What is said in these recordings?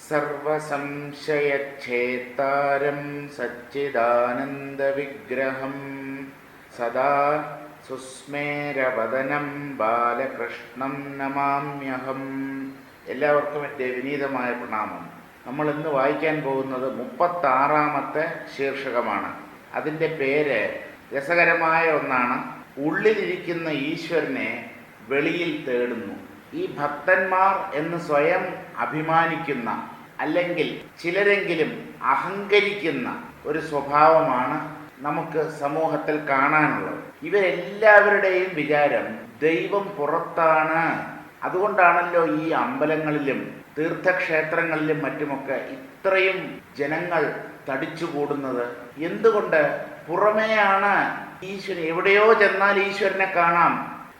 സർവസംശയച്ഛേത്താരം സച്ചിദാനന്ദവിഗ്രഹം സദാ സുസ്മേരവദനം ബാലകൃഷ്ണം നമാമ്യഹം. എല്ലാവർക്കും എൻ്റെ വിനീതമായ പ്രണാമം. നമ്മൾ ഇന്ന് വായിക്കാൻ പോകുന്നത് 36-ാമത്തെ ശീർഷകമാണ്. അതിൻ്റെ പേര് രസകരമായ ഒന്നാണ്. ഉള്ളിലിരിക്കുന്ന ഈശ്വരനെ വെളിയിൽ തേടുന്നു. ഈ ഭക്തന്മാർ എന്ന് സ്വയം അഭിമാനിക്കുന്ന, അല്ലെങ്കിൽ ചിലരെങ്കിലും അഹങ്കരിക്കുന്ന ഒരു സ്വഭാവമാണ് നമുക്ക് സമൂഹത്തിൽ കാണാനുള്ളത്. ഇവരെല്ലാവരുടെയും വിചാരം ദൈവം പുറത്താണ്. അതുകൊണ്ടാണല്ലോ ഈ അമ്പലങ്ങളിലും തീർത്ഥക്ഷേത്രങ്ങളിലും മറ്റുമൊക്കെ ഇത്രയും ജനങ്ങൾ തടിച്ചുകൂടുന്നത്. എന്തുകൊണ്ട്? പുറമേയാണ് ഈശ്വരൻ. എവിടെയോ ചെന്നാൽ ഈശ്വരനെ കാണാം.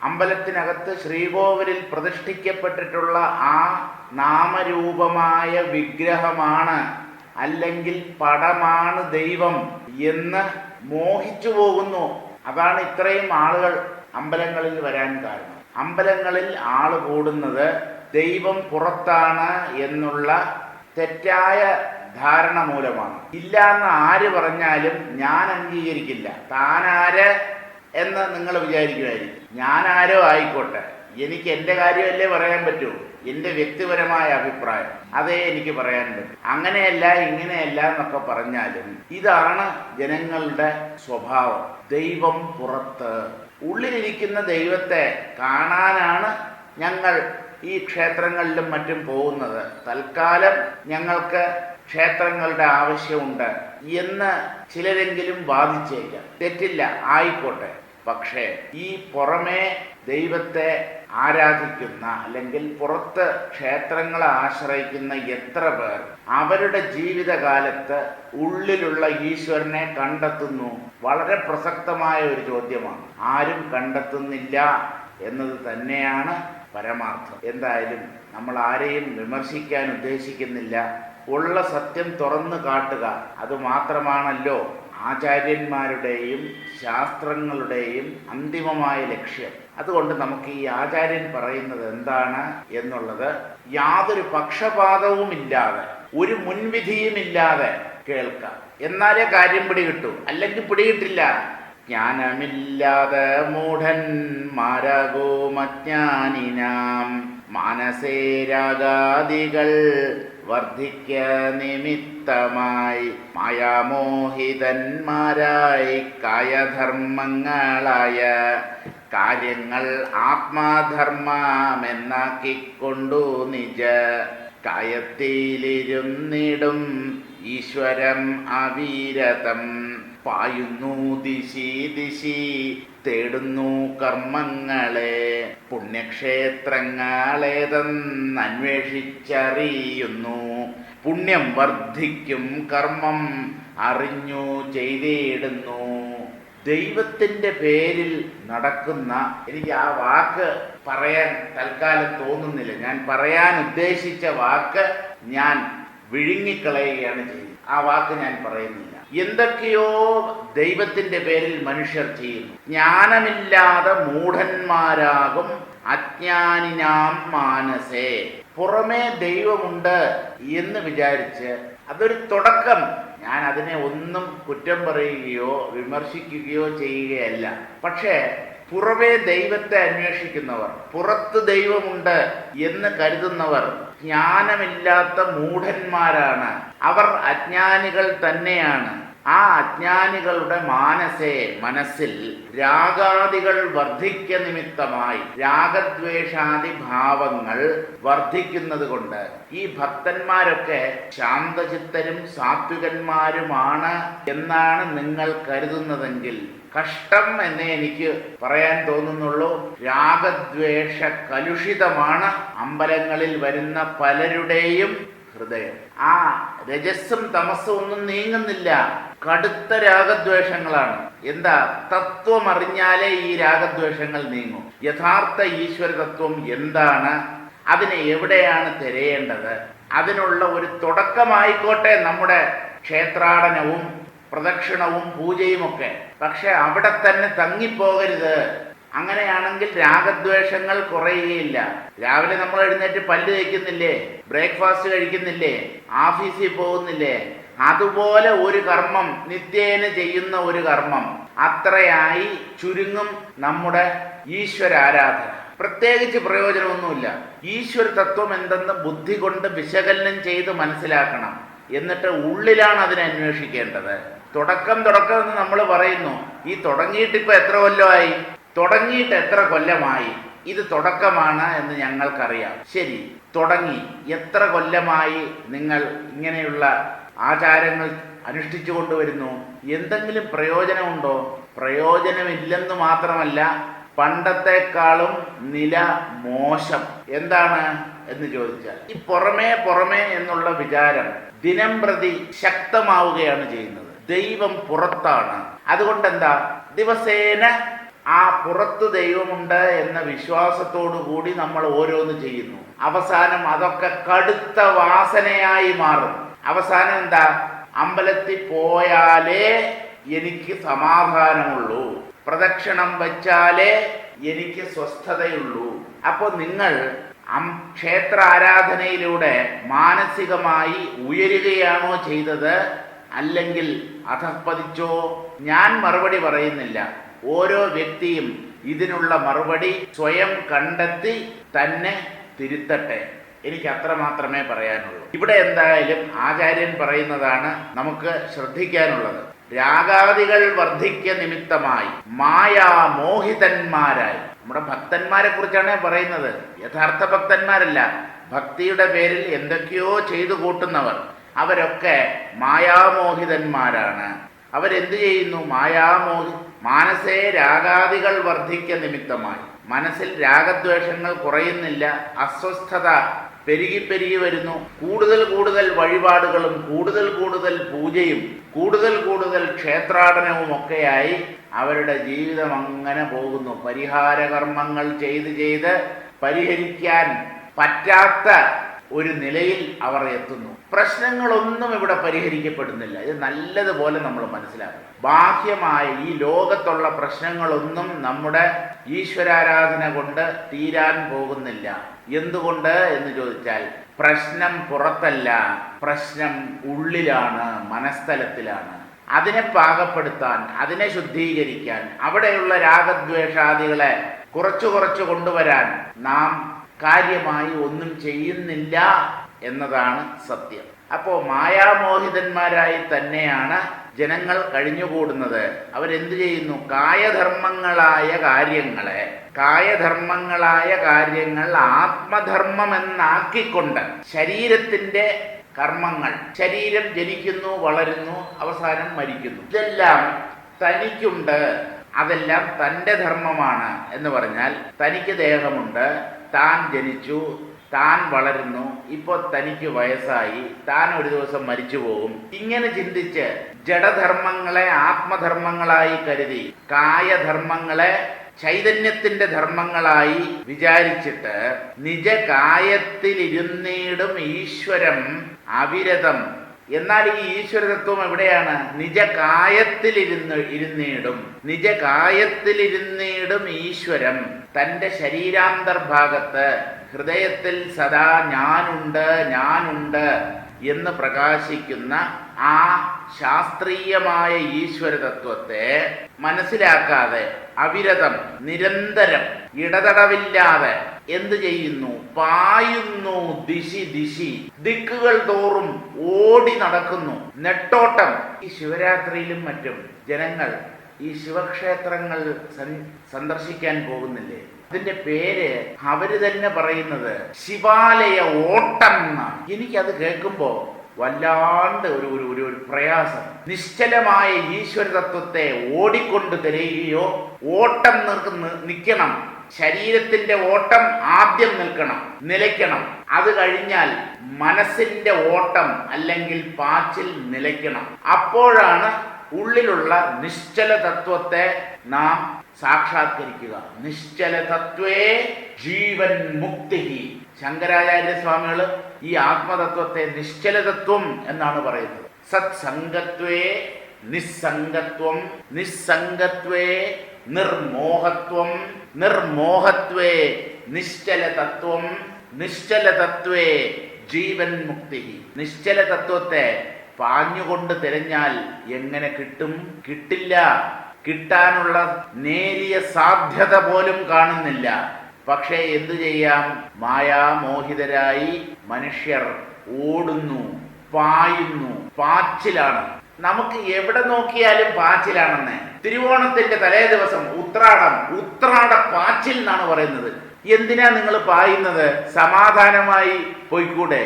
അമ്പലത്തിനകത്ത് ശ്രീകോവിലിൽ പ്രതിഷ്ഠിക്കപ്പെട്ടിട്ടുള്ള ആ നാമരൂപമായ വിഗ്രഹമാണ്, അല്ലെങ്കിൽ പടമാണ് ദൈവം എന്ന് മോഹിച്ചു പോകുന്നു. അതാണ് ഇത്രയും ആളുകൾ അമ്പലങ്ങളിൽ വരാൻ കാരണം. അമ്പലങ്ങളിൽ ആള് കൂടുന്നത് ദൈവം പുറത്താണ് എന്നുള്ള തെറ്റായ ധാരണ മൂലമാണ്. ഇല്ല എന്ന് ആര് പറഞ്ഞാലും ഞാൻ അംഗീകരിക്കില്ല. താനാര് എന്ന് നിങ്ങൾ വിചാരിക്കുമായിരിക്കും. ഞാനാരോ ആയിക്കോട്ടെ, എനിക്ക് എൻ്റെ കാര്യമല്ലേ പറയാൻ പറ്റൂ. എൻ്റെ വ്യക്തിപരമായ അഭിപ്രായം അതേ എനിക്ക് പറയാൻ പറ്റും. അങ്ങനെയല്ല ഇങ്ങനെയല്ല എന്നൊക്കെ പറഞ്ഞാലും ഇതാണ് ജനങ്ങളുടെ സ്വഭാവം. ദൈവം പുറത്ത്. ഉള്ളിലിരിക്കുന്ന ദൈവത്തെ കാണാനാണ് ഞങ്ങൾ ഈ ക്ഷേത്രങ്ങളിലും മറ്റും പോകുന്നത്. തൽക്കാലം ഞങ്ങൾക്ക് ക്ഷേത്രങ്ങളുടെ ആവശ്യമുണ്ട് എന്ന് ചിലരെങ്കിലും വാദിച്ചേക്കാം. തെറ്റില്ല, ആയിക്കോട്ടെ. പക്ഷേ ഈ പുറമേ ദൈവത്തെ ആരാധിക്കുന്ന, അല്ലെങ്കിൽ പുറത്ത് ക്ഷേത്രങ്ങളെ ആശ്രയിക്കുന്ന എത്ര പേർ അവരുടെ ജീവിതകാലത്ത് ഉള്ളിലുള്ള ഈശ്വരനെ കണ്ടെത്തുന്നു? വളരെ പ്രസക്തമായ ഒരു ചോദ്യമാണ്. ആരും കണ്ടെത്തുന്നില്ല എന്നത് തന്നെയാണ് പരമാർത്ഥം. എന്തായാലും നമ്മൾ ആരെയും വിമർശിക്കാൻ ഉദ്ദേശിക്കുന്നില്ല. ഉള്ള സത്യം തുറന്നു കാട്ടുക, അത് മാത്രമാണല്ലോ ആചാര്യന്മാരുടെയും ശാസ്ത്രങ്ങളുടെയും അന്തിമമായ ലക്ഷ്യം. അതുകൊണ്ട് നമുക്ക് ഈ ആചാര്യൻ പറയുന്നത് എന്താണ് എന്നുള്ളത് യാതൊരു പക്ഷപാതവുമില്ലാതെ, ഒരു മുൻവിധിയുമില്ലാതെ കേൾക്കാം. എന്നാലേ കാര്യം പിടികിട്ടൂ, അല്ലെങ്കിൽ പിടികിട്ടില്ല. ജ്ഞാനമില്ലാതെ മൂഢന്മാരാകും അജ്ഞാനിനാം മാനസേ രാഗാദികൾ വർദ്ധിക്ക നിമിത്തമായി മായാമോഹിതന്മാരായി കായധർമ്മങ്ങളായ കാര്യങ്ങൾ ആത്മാധർമ്മമെന്നാക്കിക്കൊണ്ടു നിജ കായത്തിലിരുന്നിടും ഈശ്വരം അവിരതം പായുന്നു ദിശി ദിശി തേടുന്നു കർമ്മങ്ങളെ പുണ്യക്ഷേത്രങ്ങളേതെന്നന്വേഷിച്ചറിയുന്നു പുണ്യം വർദ്ധിക്കും കർമ്മം അറിഞ്ഞു ചെയ്തിടുന്നു. ദൈവത്തിൻ്റെ പേരിൽ നടക്കുന്ന, എനിക്ക് ആ വാക്ക് പറയാൻ തൽക്കാലം തോന്നുന്നില്ല. ഞാൻ പറയാൻ ഉദ്ദേശിച്ച വാക്ക് ഞാൻ വിഴുങ്ങിക്കളയുകയാണ് ചെയ്യുന്നത്. ആ വാക്ക് ഞാൻ പറയുന്നില്ല. എന്തൊക്കെയോ ദൈവത്തിൻ്റെ പേരിൽ മനുഷ്യർ ചെയ്യുന്നു. ജ്ഞാനമില്ലാതെ മൂഢന്മാരാകും അജ്ഞാനിനാം മാനസേ. പുറമേ ദൈവമുണ്ട് എന്ന് വിചാരിച്ച് അതൊരു തുടക്കം. ഞാൻ അതിനെ ഒന്നും കുറ്റം പറയുകയോ വിമർശിക്കുകയോ ചെയ്യുകയല്ല. പക്ഷേ പുറമേ ദൈവത്തെ അന്വേഷിക്കുന്നവർ, പുറത്ത് ദൈവമുണ്ട് എന്ന് കരുതുന്നവർ ജ്ഞാനമില്ലാത്ത മൂഢന്മാരാണ്. അവർ അജ്ഞാനികൾ തന്നെയാണ്. ആ അജ്ഞാനികളുടെ മനസ്സിൽ രാഗാദികൾ വർദ്ധിക്ക നിമിത്തമായി, രാഗദ്വേഷാദി ഭാവങ്ങൾ വർദ്ധിക്കുന്നത് കൊണ്ട് ഈ ഭക്തന്മാരൊക്കെ ശാന്തചിത്തരും സാത്വികന്മാരുമാണ് എന്നാണ് നിങ്ങൾ കരുതുന്നതെങ്കിൽ കഷ്ടം എന്നേ എനിക്ക് പറയാൻ തോന്നുന്നുള്ളൂ. രാഗദ്വേഷ കലുഷിതമാണ് അമ്പലങ്ങളിൽ വരുന്ന പലരുടെയും ഹൃദയം. ആ രജസ്സും തമസ്സും ഒന്നും നീങ്ങുന്നില്ല. കടുത്ത രാഗദ്വേഷങ്ങളാണ്. എന്താ? തത്വം അറിഞ്ഞാലേ ഈ രാഗദ്വേഷങ്ങൾ നീങ്ങും. യഥാർത്ഥ ഈശ്വര തത്വം എന്താണ്? അതിനെ എവിടെയാണ് തിരയേണ്ടത്? അതിനുള്ള ഒരു തുടക്കമായിക്കോട്ടെ നമ്മുടെ ക്ഷേത്രാടനവും പ്രദക്ഷിണവും പൂജയുമൊക്കെ. പക്ഷെ അവിടെ തന്നെ തങ്ങിപ്പോകരുത്. അങ്ങനെയാണെങ്കിൽ രാഗദ്വേഷങ്ങൾ കുറയുകയില്ല. രാവിലെ നമ്മൾ എഴുന്നേറ്റ് പല്ല് തേക്കുന്നില്ലേ, ബ്രേക്ക്ഫാസ്റ്റ് കഴിക്കുന്നില്ലേ, ഓഫീസിൽ പോകുന്നില്ലേ, അതുപോലെ ഒരു കർമ്മം, നിത്യേന ചെയ്യുന്ന ഒരു കർമ്മം, അത്രയായി ചുരുങ്ങും നമ്മുടെ ഈശ്വരാരാധന. പ്രത്യേകിച്ച് പ്രയോജനമൊന്നുമില്ല. ഈശ്വര തത്വം എന്തെന്ന് ബുദ്ധി കൊണ്ട് വിശകലനം ചെയ്ത് മനസ്സിലാക്കണം. എന്നിട്ട് ഉള്ളിലാണ് അതിനെ അന്വേഷിക്കേണ്ടത്. തുടക്കം എന്ന് നമ്മൾ പറയുന്നു. ഈ തുടങ്ങിയിട്ട് ഇപ്പൊ എത്ര കൊല്ലമായി? തുടങ്ങിയിട്ട് എത്ര കൊല്ലമായി? ഇത് തുടക്കമാണ് എന്ന് ഞങ്ങൾക്കറിയാം. ശരി, തുടങ്ങി എത്ര കൊല്ലമായി നിങ്ങൾ ഇങ്ങനെയുള്ള ആചാരങ്ങൾ അനുഷ്ഠിച്ചു കൊണ്ടുവരുന്നു? എന്തെങ്കിലും പ്രയോജനമുണ്ടോ? പ്രയോജനമില്ലെന്ന് മാത്രമല്ല, പണ്ടത്തെക്കാളും നില മോശം. എന്താണ് എന്ന് ചോദിച്ചാൽ, ഈ പുറമേ എന്നുള്ള വിചാരം ദിനം പ്രതി ശക്തമാവുകയാണ് ചെയ്യുന്നത്. ദൈവം പുറത്താണ്. അതുകൊണ്ട് എന്താ, ദിവസേന ആ പുറത്ത് ദൈവമുണ്ട് എന്ന വിശ്വാസത്തോടു കൂടി നമ്മൾ ഓരോന്ന് ചെയ്യുന്നു. അവസാനം അതൊക്കെ കടുത്ത വാസനയായി മാറും. അവസാനം എന്താ, അമ്പലത്തിൽ പോയാലേ എനിക്ക് സമാധാനമുള്ളൂ, പ്രദക്ഷിണം വച്ചാലേ എനിക്ക് സ്വസ്ഥതയുള്ളൂ. അപ്പോൾ നിങ്ങൾ ക്ഷേത്ര ആരാധനയിലൂടെ മാനസികമായി ഉയരുകയാണോ ചെയ്തത്, അല്ലെങ്കിൽ അധപ്പതിച്ചോ? ഞാൻ മറുപടി പറയുന്നില്ല. ഓരോ വ്യക്തിയും ഇതിനുള്ള മറുപടി സ്വയം കണ്ടെത്തി തന്നെ തിരുത്തട്ടെ. എനിക്ക് അത്ര മാത്രമേ പറയാനുള്ളൂ. ഇവിടെ എന്തായാലും ആചാര്യൻ പറയുന്നതാണ് നമുക്ക് ശ്രദ്ധിക്കാനുള്ളത്. രാഗാദികൾ വർദ്ധിക്ക നിമിത്തമായി മായാമോഹിതന്മാരായി, നമ്മുടെ ഭക്തന്മാരെ കുറിച്ചാണ് പറയുന്നത്. യഥാർത്ഥ ഭക്തന്മാരല്ല, ഭക്തിയുടെ പേരിൽ എന്തൊക്കെയോ ചെയ്തു കൂട്ടുന്നവർ. അവരൊക്കെ മായാമോഹിതന്മാരാണ്. അവരെന്ത് ചെയ്യുന്നു? മാനസേ രാഗാദികൾ വർദ്ധിക്ക നിമിത്തമായി, മനസ്സിൽ രാഗദ്വേഷങ്ങൾ കുറയുന്നില്ല, അസ്വസ്ഥത പെരുകി വരുന്നു. കൂടുതൽ വഴിപാടുകളും കൂടുതൽ പൂജയും കൂടുതൽ ക്ഷേത്രാടനവും ഒക്കെയായി അവരുടെ ജീവിതം അങ്ങനെ പോകുന്നു. പരിഹാര കർമ്മങ്ങൾ ചെയ്ത് പരിഹരിക്കാൻ പറ്റാത്ത ഒരു നിലയിൽ അവർ എത്തുന്നു. പ്രശ്നങ്ങളൊന്നും ഇവിടെ പരിഹരിക്കപ്പെടുന്നില്ല. ഇത് നല്ലതുപോലെ നമ്മൾ മനസ്സിലാക്കണം. ബാഹ്യമായ ഈ ലോകത്തുള്ള പ്രശ്നങ്ങളൊന്നും നമ്മുടെ ഈശ്വരാരാധന കൊണ്ട് തീരാൻ പോകുന്നില്ല. എന്തുകൊണ്ട് എന്ന് ചോദിച്ചാൽ, പ്രശ്നം പുറത്തല്ല, പ്രശ്നം ഉള്ളിലാണ്, മനസ്ഥലത്തിലാണ്. അതിനെ പാകപ്പെടുത്താൻ, അതിനെ ശുദ്ധീകരിക്കാൻ, അവിടെയുള്ള രാഗദ്വേഷാദികളെ കുറച്ചു കൊണ്ടുവരാൻ നാം കാര്യമായി ഒന്നും ചെയ്യുന്നില്ല എന്നതാണ് സത്യം. അപ്പോൾ മായാമോഹിതന്മാരായി തന്നെയാണ് ജനങ്ങൾ കഴിഞ്ഞുകൂടുന്നത്. അവരെന്ത് ചെയ്യുന്നു? കായധർമ്മങ്ങളായ കാര്യങ്ങൾ ആത്മധർമ്മം എന്നാക്കിക്കൊണ്ട് ശരീരത്തിന്റെ കർമ്മങ്ങൾ, ശരീരം ജനിക്കുന്നു, വളരുന്നു, അവസാനം മരിക്കുന്നു, ഇതെല്ലാം തനിക്കുണ്ട്, അതെല്ലാം തൻ്റെ ധർമ്മമാണ് എന്ന് പറഞ്ഞാൽ, തനിക്ക് ദേഹമുണ്ട്, താൻ ജനിച്ചു, താൻ വളരുന്നു, ഇപ്പോൾ തനിക്ക് വയസ്സായി, താൻ ഒരു ദിവസം മരിച്ചു പോകും. ഇങ്ങനെ ചിന്തിച്ച് ജഡധർമ്മങ്ങളെ ആത്മധർമ്മങ്ങളായി കരുതി കായധർമ്മങ്ങളെ ചൈതന്യത്തിന്റെ ധർമ്മങ്ങളായി വിചാരിച്ചിട്ട് നിജകായത്തിലിരുന്നീടും ഈശ്വരം അവിരതം. എന്നാൽ ഈ ഈശ്വരതത്വം എവിടെയാണ്? നിജകായത്തിലിരുന്നീടും ഈശ്വരം. തൻ്റെ ശരീരാന്തർഭാഗത്ത് ഹൃദയത്തിൽ സദാ ഞാനുണ്ട് എന്ന് പ്രകാശിക്കുന്ന ആ ശാസ്ത്രീയമായ ഈശ്വരതത്വത്തെ മനസ്സിലാക്കാതെ അവിരതം, നിരന്തരം, ഇടതടവില്ലാതെ എന്ത് ചെയ്യുന്നു? പായുന്നു ദിശി, ദിക്കുകൾ തോറും ഓടി നടക്കുന്നു, നെട്ടോട്ടം. ഈ ശിവരാത്രിയിലും മറ്റും ജനങ്ങൾ ഈ ശിവക്ഷേത്രങ്ങൾ സന്ദർശിക്കാൻ പോകുന്നില്ലേ? അതിന്റെ പേര് അവര് തന്നെ പറയുന്നത് ശിവാലയ ഓട്ടം എന്നാണ്. എനിക്കത് കേൾക്കുമ്പോ വല്ലാണ്ട് ഒരു പ്രയാസം. നിശ്ചലമായ ഈശ്വര തത്വത്തെ ഓടിക്കൊണ്ട് തിരയുകയോ, ഓട്ടം നിൽക്കണം. ശരീരത്തിന്റെ ഓട്ടം ആദ്യം നിലയ്ക്കണം. അത് കഴിഞ്ഞാൽ മനസ്സിന്റെ ഓട്ടം അല്ലെങ്കിൽ പാച്ചിൽ നിലയ്ക്കണം. അപ്പോഴാണ് ഉള്ളിലുള്ള നിശ്ചല തത്വത്തെ നാം സാക്ഷാത്കരിക്കുക. നിശ്ചല തത്വേ ജീവൻ മുക്തി. ശങ്കരാചാര്യ സ്വാമികൾ ഈ ആത്മതത്വത്തെ നിശ്ചല തത്വം എന്നാണ് പറയുന്നത്. സത്സംഗത്വേ നിസ്സംഗത്വം, നിസ്സംഗത്വേ നിർമോഹത്വം, നിർമോഹത്വേ നിശ്ചല തത്വം, നിശ്ചല തത്വേ ജീവൻ മുക്തി. നിശ്ചല തത്വത്തെ പാഞ്ഞുകൊണ്ട് തിരഞ്ഞാൽ എങ്ങനെ കിട്ടും? കിട്ടില്ല. കിട്ടാനുള്ള നേരിയ സാധ്യത പോലും കാണുന്നില്ല. പക്ഷേ എന്തു ചെയ്യാം? മായാമോഹിതരായി മനുഷ്യർ ഓടുന്നു, പായുന്നു, പാച്ചിലാണ്. നമുക്ക് എവിടെ നോക്കിയാലും പാച്ചിലാണെന്ന്. തിരുവോണത്തിന്റെ തലേ ദിവസം ഉത്രാട പാച്ചിൽ എന്നാണ് പറയുന്നത്. എന്തിനാ നിങ്ങൾ പായുന്നത്? സമാധാനമായി പോയിക്കൂടെ?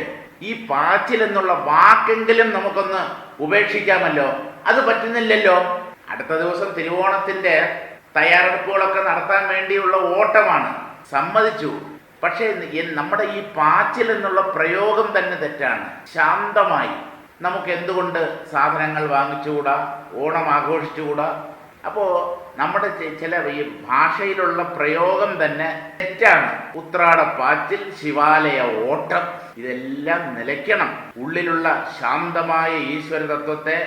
ഈ പാച്ചിൽ എന്നുള്ള വാക്കെങ്കിലും നമുക്കൊന്ന് ഉപേക്ഷിക്കാമല്ലോ. അത് പറ്റുന്നില്ലല്ലോ. അടുത്ത ദിവസം തിരുവോണത്തിന്റെ തയ്യാറെടുപ്പുകളൊക്കെ നടത്താൻ വേണ്ടിയുള്ള ഓട്ടമാണ്, സമ്മതിച്ചു. പക്ഷേ നമ്മുടെ ഈ പാച്ചിൽ എന്നുള്ള പ്രയോഗം തന്നെ തെറ്റാണ്. ശാന്തമായി നമുക്ക് എന്തുകൊണ്ട് സാധനങ്ങൾ വാങ്ങിച്ചുകൂടാ? ഓണം ആഘോഷിച്ചുകൂടാ? അപ്പോൾ നമ്മുടെ ചില ഈ ഭാഷയിലുള്ള പ്രയോഗം തന്നെ തെറ്റാണ്. ഉത്രാട പാച്ചിൽ, ശിവാലയ ഓട്ടം, ഇതെല്ലാം നിലയ്ക്കണം. ഉള്ളിലുള്ള ശാന്തമായ ഈശ്വര തത്വത്തെ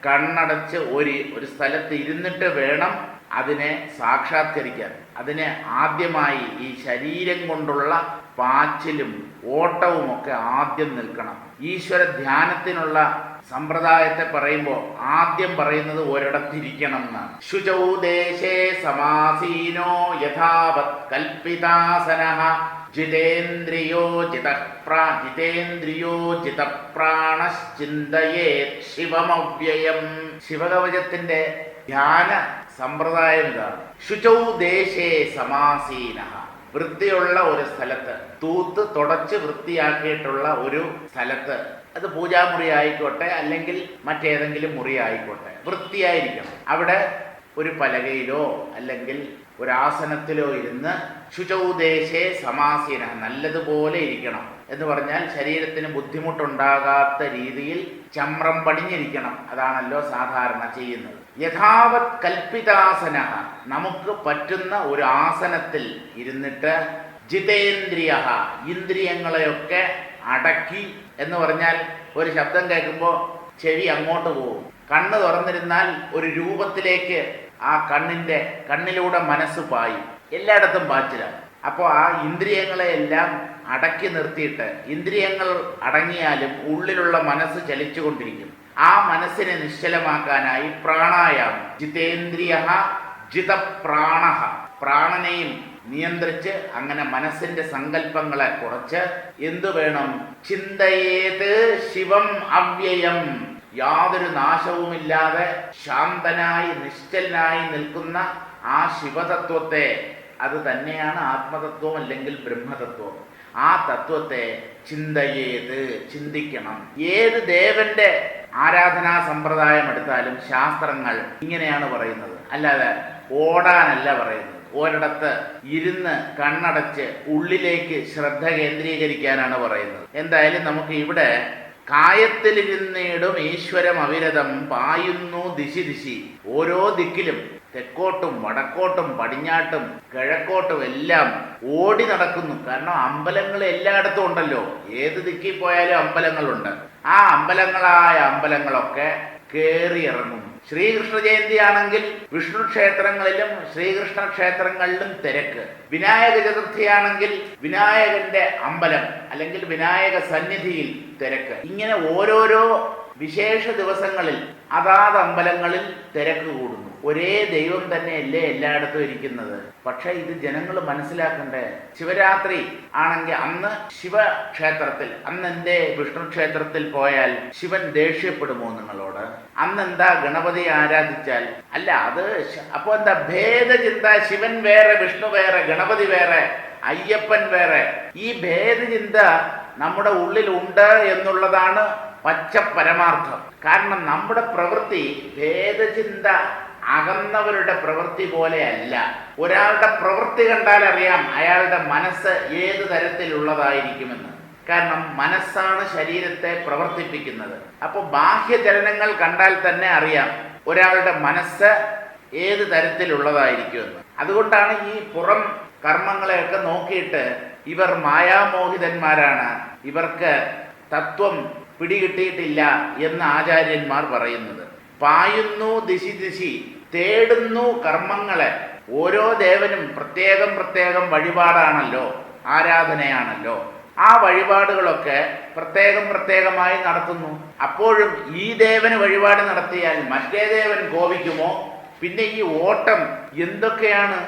കണ്ണടച്ച് ഒരു സ്ഥലത്ത് ഇരുന്നിട്ട് വേണം അതിനെ സാക്ഷാത്കരിക്കാൻ. അതിനെ ആദ്യമായി ഈ ശരീരം കൊണ്ടുള്ള പാച്ചിലും ഓട്ടവുമൊക്കെ ആദ്യം നിൽക്കണം. ഈശ്വര ധ്യാനത്തിനുള്ള സമ്പ്രദായത്തെ പറയുമ്പോൾ ആദ്യം പറയുന്നത് ഒരിടത്തിരിക്കണം എന്നാണ്. ശുചൗ ദേശേ സമാസീനോ യഥാവത് കൽപ്പിതാസനഃ ജിതേന്ദ്രിയോ ജിതപ്രാണശ്ചിന്തയേത് ശിവമവ്യയം. ശിവകവചത്തിന്റെ ധ്യാന സമ്പ്രദായം ഇതാണ്. ശുചൗ ദേശേ സമാസീനഃ, വൃത്തിയുള്ള ഒരു സ്ഥലത്ത്, തൂത്ത് തുടച്ച് വൃത്തിയാക്കിയിട്ടുള്ള ഒരു സ്ഥലത്ത്, അത് പൂജാമുറി ആയിക്കോട്ടെ അല്ലെങ്കിൽ മറ്റേതെങ്കിലും മുറി ആയിക്കോട്ടെ, വൃത്തിയായിരിക്കണം. അവിടെ ഒരു പലകയിലോ അല്ലെങ്കിൽ ഒരാസനത്തിലോ ഇരുന്ന് ശുചൗദേശേ സമാസീന, നല്ലതുപോലെ ഇരിക്കണം എന്ന് പറഞ്ഞാൽ ശരീരത്തിന് ബുദ്ധിമുട്ടുണ്ടാകാത്ത രീതിയിൽ ചമ്രം പടിഞ്ഞിരിക്കണം. അതാണല്ലോ സാധാരണ ചെയ്യുന്നത്. യഥാവത് കൽപ്പിതാസന, നമുക്ക് പറ്റുന്ന ഒരു ആസനത്തിൽ ഇരുന്നിട്ട് ജിതേന്ദ്രിയ, ഇന്ദ്രിയങ്ങളെയൊക്കെ അടക്കി എന്ന് പറഞ്ഞാൽ ഒരു ശബ്ദം കേൾക്കുമ്പോൾ ചെവി അങ്ങോട്ട് പോകും. കണ്ണ് തുറന്നിരുന്നാൽ ഒരു രൂപത്തിലേക്ക് ആ കണ്ണിലൂടെ മനസ്സ് പായും. എല്ലായിടത്തും പാച്ചിലാണ്. അപ്പോൾ ആ ഇന്ദ്രിയങ്ങളെയെല്ലാം അടക്കി നിർത്തിയിട്ട്, ഇന്ദ്രിയങ്ങൾ അടങ്ങിയാലും ഉള്ളിലുള്ള മനസ്സ് ചലിച്ചുകൊണ്ടിരിക്കും. ആ മനസ്സിനെ നിശ്ചലമാക്കാനായി പ്രാണായാമം, ജിതേന്ദ്രിയ ജിതപ്രാണ, പ്രാണനെയും നിയന്ത്രിച്ച് അങ്ങനെ മനസ്സിന്റെ സങ്കല്പങ്ങളെ കുറച്ച് എന്തു വേണം? ചിന്തയേത് ശിവം അവ്യയം, യാതൊരു നാശവുമില്ലാതെ ശാന്തനായി നിശ്ചലനായി നിൽക്കുന്ന ആ ശിവതത്വത്തെ, അത് തന്നെയാണ് ആത്മതത്വം അല്ലെങ്കിൽ ബ്രഹ്മതത്വം. ആ തത്വത്തെ ചിന്തയേത്, ചിന്തിക്കണം. ഏത് ദേവന്റെ ആരാധനാ സമ്പ്രദായം എടുത്താലും ശാസ്ത്രങ്ങൾ ഇങ്ങനെയാണ് പറയുന്നത്, അല്ലാതെ ഓടാനല്ല പറയുന്നത്. ഒരിടത്ത് ഇരുന്ന് കണ്ണടച്ച് ഉള്ളിലേക്ക് ശ്രദ്ധ കേന്ദ്രീകരിക്കാനാണ് പറയുന്നത്. എന്തായാലും നമുക്ക് ഇവിടെ കായത്തിലിരുന്നിടും ഈശ്വരം അവിരതം പായുന്നു ദിശി ദിശി, ഓരോ ദിക്കിലും തെക്കോട്ടും വടക്കോട്ടും പടിഞ്ഞാട്ടും കിഴക്കോട്ടും എല്ലാം ഓടി നടക്കുന്നു. കാരണം അമ്പലങ്ങൾ എല്ലായിടത്തും ഉണ്ടല്ലോ, ഏത് ദിക്കിൽ പോയാലും അമ്പലങ്ങളുണ്ട്. ആ അമ്പലങ്ങളൊക്കെ കയറി ഇറങ്ങും. ശ്രീകൃഷ്ണ ജയന്തി ആണെങ്കിൽ വിഷ്ണു ക്ഷേത്രങ്ങളിലും ശ്രീകൃഷ്ണ ക്ഷേത്രങ്ങളിലും തിരക്ക്. വിനായക ചതുർത്ഥിയാണെങ്കിൽ വിനായകന്റെ അമ്പലം അല്ലെങ്കിൽ വിനായക സന്നിധിയിൽ തിരക്ക്. ഇങ്ങനെ ഓരോരോ വിശേഷ ദിവസങ്ങളിൽ അതാത് അമ്പലങ്ങളിൽ തിരക്ക് കൂടുന്നു. ഒരേ ദൈവം തന്നെയല്ലേ എല്ലായിടത്തും ഇരിക്കുന്നത്. പക്ഷെ ഇത് ജനങ്ങൾ മനസ്സിലാക്കണ്ടേ. ശിവരാത്രി ആണെങ്കിൽ അന്ന് ശിവക്ഷേത്രത്തിൽ, അന്ന് എന്തേ വിഷ്ണു ക്ഷേത്രത്തിൽ പോയാൽ ശിവൻ ദേഷ്യപ്പെടുമോ നിങ്ങളോട്? അന്നെന്താ ഗണപതി ആരാധിച്ചാൽ? അല്ല, അത് അപ്പൊ എന്താ ഭേദചിന്ത? ശിവൻ വേറെ, വിഷ്ണു വേറെ, ഗണപതി വേറെ, അയ്യപ്പൻ വേറെ. ഈ ഭേദചിന്ത നമ്മുടെ ഉള്ളിലുണ്ട് എന്നുള്ളതാണ് പച്ച പരമാർത്ഥം. കാരണം നമ്മുടെ പ്രവൃത്തി ഭേദചിന്ത അകന്നവരുടെ പ്രവൃത്തി പോലെയല്ല. ഒരാളുടെ പ്രവൃത്തി കണ്ടാൽ അറിയാം അയാളുടെ മനസ്സ് ഏത് തരത്തിലുള്ളതായിരിക്കുമെന്ന്. കാരണം മനസ്സാണ് ശരീരത്തെ പ്രവർത്തിപ്പിക്കുന്നത്. അപ്പോൾ ബാഹ്യചലനങ്ങൾ കണ്ടാൽ തന്നെ അറിയാം ഒരാളുടെ മനസ്സ് ഏത് തരത്തിലുള്ളതായിരിക്കുമെന്ന്. അതുകൊണ്ടാണ് ഈ പുറം കർമ്മങ്ങളെയൊക്കെ നോക്കിയിട്ട് ഇവർ മായാമോഹിതന്മാരാണ്, ഇവർക്ക് തത്വം പിടികിട്ടിയിട്ടില്ല എന്ന് ആചാര്യന്മാർ പറയുന്നത്. പായുന്നു ദിശി ദിശി, തേടുന്നു കർമ്മങ്ങളെ. ഓരോ ദേവനും പ്രത്യേകം പ്രത്യേകം വഴിപാടാണല്ലോ, ആരാധനയാണല്ലോ. ആ വഴിപാടുകളൊക്കെ പ്രത്യേകം പ്രത്യേകമായി നടത്തുന്നു. അപ്പോഴും ഈ ദേവന് വഴിപാട് നടത്തിയാൽ മറ്റേ ദേവൻ കോപിക്കുമോ? പിന്നെ ഈ ഓട്ടം എന്തൊക്കെയാണ്!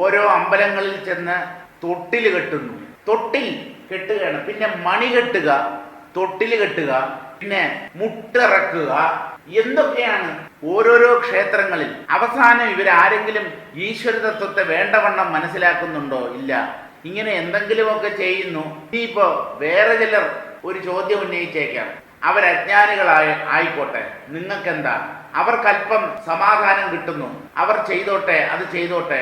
ഓരോ അമ്പലങ്ങളിൽ ചെന്ന് തൊട്ടിൽ കെട്ടുന്നു, തൊട്ടിൽ കെട്ടുകയാണ്, പിന്നെ മണി കെട്ടുക, തൊട്ടിൽ കെട്ടുക, പിന്നെ മുട്ടിറക്കുക, എന്തൊക്കെയാണ് ഓരോരോ ക്ഷേത്രങ്ങളിൽ. അവസാനം ഇവരാരെങ്കിലും ഈശ്വര തത്വത്തെ വേണ്ടവണ്ണം മനസ്സിലാക്കുന്നുണ്ടോ? ഇല്ല. ഇങ്ങനെ എന്തെങ്കിലുമൊക്കെ ചെയ്യുന്നു. ഇനിയിപ്പോ വേറെ ചിലർ ഒരു ചോദ്യം ഉന്നയിച്ചേക്കാം, ആയിക്കോട്ടെ, നിങ്ങൾക്കെന്താ? അവർക്കല്പം സമാധാനം കിട്ടുന്നു, അവർ ചെയ്തോട്ടെ, അത് ചെയ്തോട്ടെ,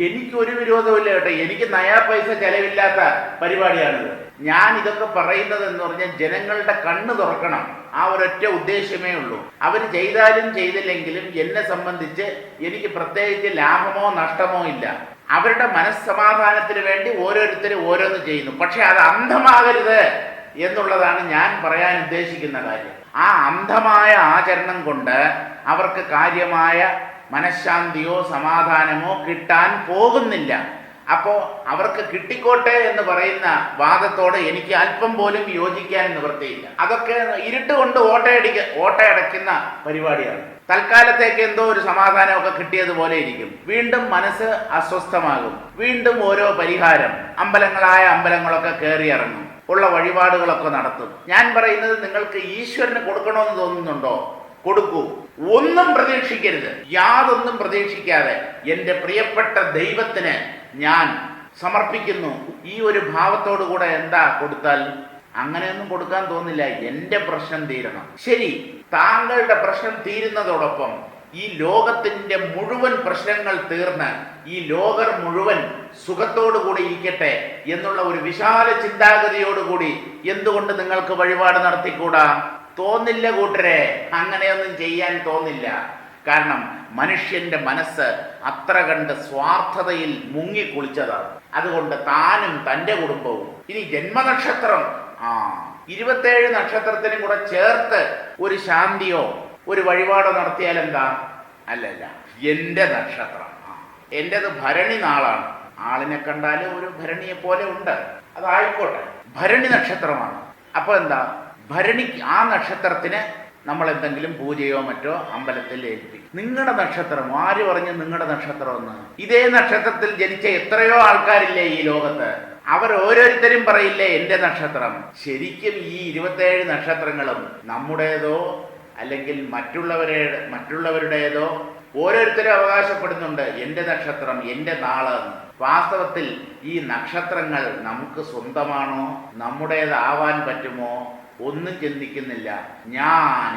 എനിക്കൊരു വിരോധമില്ല കേട്ടോ. എനിക്ക് നയാ പൈസ ചെലവില്ലാത്ത പരിപാടിയാണിത്. ഞാൻ ഇതൊക്കെ പറയുന്നത് എന്ന് പറഞ്ഞാൽ ജനങ്ങളുടെ കണ്ണ് തുറക്കണം, ആ ഒരൊറ്റ ഉദ്ദേശ്യമേ ഉള്ളൂ. അവർ ചെയ്താലും ചെയ്തില്ലെങ്കിലും എന്നെ സംബന്ധിച്ച് എനിക്ക് പ്രത്യേകിച്ച് ലാഭമോ നഷ്ടമോ ഇല്ല. അവരുടെ മനസ്സമാധാനത്തിന് വേണ്ടി ഓരോരുത്തരും ഓരോന്ന് ചെയ്യുന്നു. പക്ഷെ അത് അന്ധമാകരുത് എന്നുള്ളതാണ് ഞാൻ പറയാൻ ഉദ്ദേശിക്കുന്ന കാര്യം. ആ അന്ധമായ ആചരണം കൊണ്ട് അവർക്ക് കാര്യമായ മനഃശാന്തിയോ സമാധാനമോ കിട്ടാൻ പോകുന്നില്ല. അപ്പോൾ അവർക്ക് കിട്ടിക്കോട്ടെ എന്ന് പറയുന്ന വാദത്തോട് എനിക്ക് അല്പം പോലും യോജിക്കാൻ നിവൃത്തിയില്ല. അതൊക്കെ ഇരുട്ട് കൊണ്ട് ഓട്ടയടയ്ക്കുന്ന പരിപാടിയാണ്. തൽക്കാലത്തേക്ക് എന്തോ ഒരു സമാധാനമൊക്കെ കിട്ടിയതുപോലെ ഇരിക്കും. വീണ്ടും മനസ്സ് അസ്വസ്ഥമാകും. വീണ്ടും ഓരോ പരിഹാരം, അമ്പലങ്ങളൊക്കെ കയറിയിറങ്ങും, ഉള്ള വഴിപാടുകളൊക്കെ നടത്തും. ഞാൻ പറയുന്നത്, നിങ്ങൾക്ക് ഈശ്വരന് കൊടുക്കണമെന്ന് തോന്നുന്നുണ്ടോ? കൊടുക്കൂ. ഒന്നും പ്രതീക്ഷിക്കരുത്. യാതൊന്നും പ്രതീക്ഷിക്കാതെ എൻ്റെ പ്രിയപ്പെട്ട ദൈവത്തിന് ഞാൻ സമർപ്പിക്കുന്നു. ഈ ഒരു ഭാവത്തോടു കൂടെ എന്താ കൊടുത്താൽ? അങ്ങനെയൊന്നും കൊടുക്കാൻ തോന്നില്ല. എൻ്റെ പ്രശ്നം തീരണം. ശരി, താങ്കളുടെ പ്രശ്നം തീരുന്നതോടൊപ്പം ഈ ലോകത്തിൻ്റെ മുഴുവൻ പ്രശ്നങ്ങൾ തീർന്ന് ഈ ലോകർ മുഴുവൻ സുഖത്തോടുകൂടി ഇരിക്കട്ടെ എന്നുള്ള ഒരു വിശാല ചിന്താഗതിയോടുകൂടി എന്തുകൊണ്ട് നിങ്ങൾക്ക് വഴിപാട് നടത്തിക്കൂടാ? തോന്നില്ല കൂട്ടരെ, അങ്ങനെയൊന്നും ചെയ്യാൻ തോന്നില്ല. കാരണം മനുഷ്യന്റെ മനസ്സ് അത്ര കണ്ട് സ്വാർത്ഥതയിൽ മുങ്ങിക്കുളിച്ചതാണ്. അതുകൊണ്ട് താനും തൻ്റെ കുടുംബവും ഇനി ജന്മനക്ഷത്രം 27 നക്ഷത്രത്തിനും കൂടെ ചേർത്ത് ഒരു ശാന്തിയോ ഒരു വഴിപാടോ നടത്തിയാൽ എന്താ? അല്ലല്ല, എൻ്റെ നക്ഷത്രം, എൻ്റെത് ഭരണി നാളാണ്. ആളിനെ കണ്ടാൽ ഒരു ഭരണിയെ പോലെ ഉണ്ട്, അതായിക്കോട്ടെ, ഭരണി നക്ഷത്രമാണ്. അപ്പോൾ എന്താ? ഭരണി, ആ നക്ഷത്രത്തിന് നമ്മൾ എന്തെങ്കിലും പൂജയോ മറ്റോ അമ്പലത്തിൽ ഏൽപ്പിക്കും. നിങ്ങളുടെ നക്ഷത്രം, ആര് പറഞ്ഞു നിങ്ങളുടെ നക്ഷത്രം എന്ന്? ഇതേ നക്ഷത്രത്തിൽ ജനിച്ച എത്രയോ ആൾക്കാരില്ലേ ഈ ലോകത്ത്? അവർ ഓരോരുത്തരും പറയില്ലേ എൻ്റെ നക്ഷത്രം? ശരിക്കും ഈ 27 നക്ഷത്രങ്ങളും നമ്മുടേതോ അല്ലെങ്കിൽ മറ്റുള്ളവരുടേതോ ഓരോരുത്തരും അവകാശപ്പെടുന്നുണ്ട് എൻ്റെ നക്ഷത്രം, എൻ്റെ നാള്. വാസ്തവത്തിൽ ഈ നക്ഷത്രങ്ങൾ നമുക്ക് സ്വന്തമാണോ? നമ്മുടേതാവാൻ പറ്റുമോ? ഒന്നും ചിന്തിക്കുന്നില്ല. ഞാൻ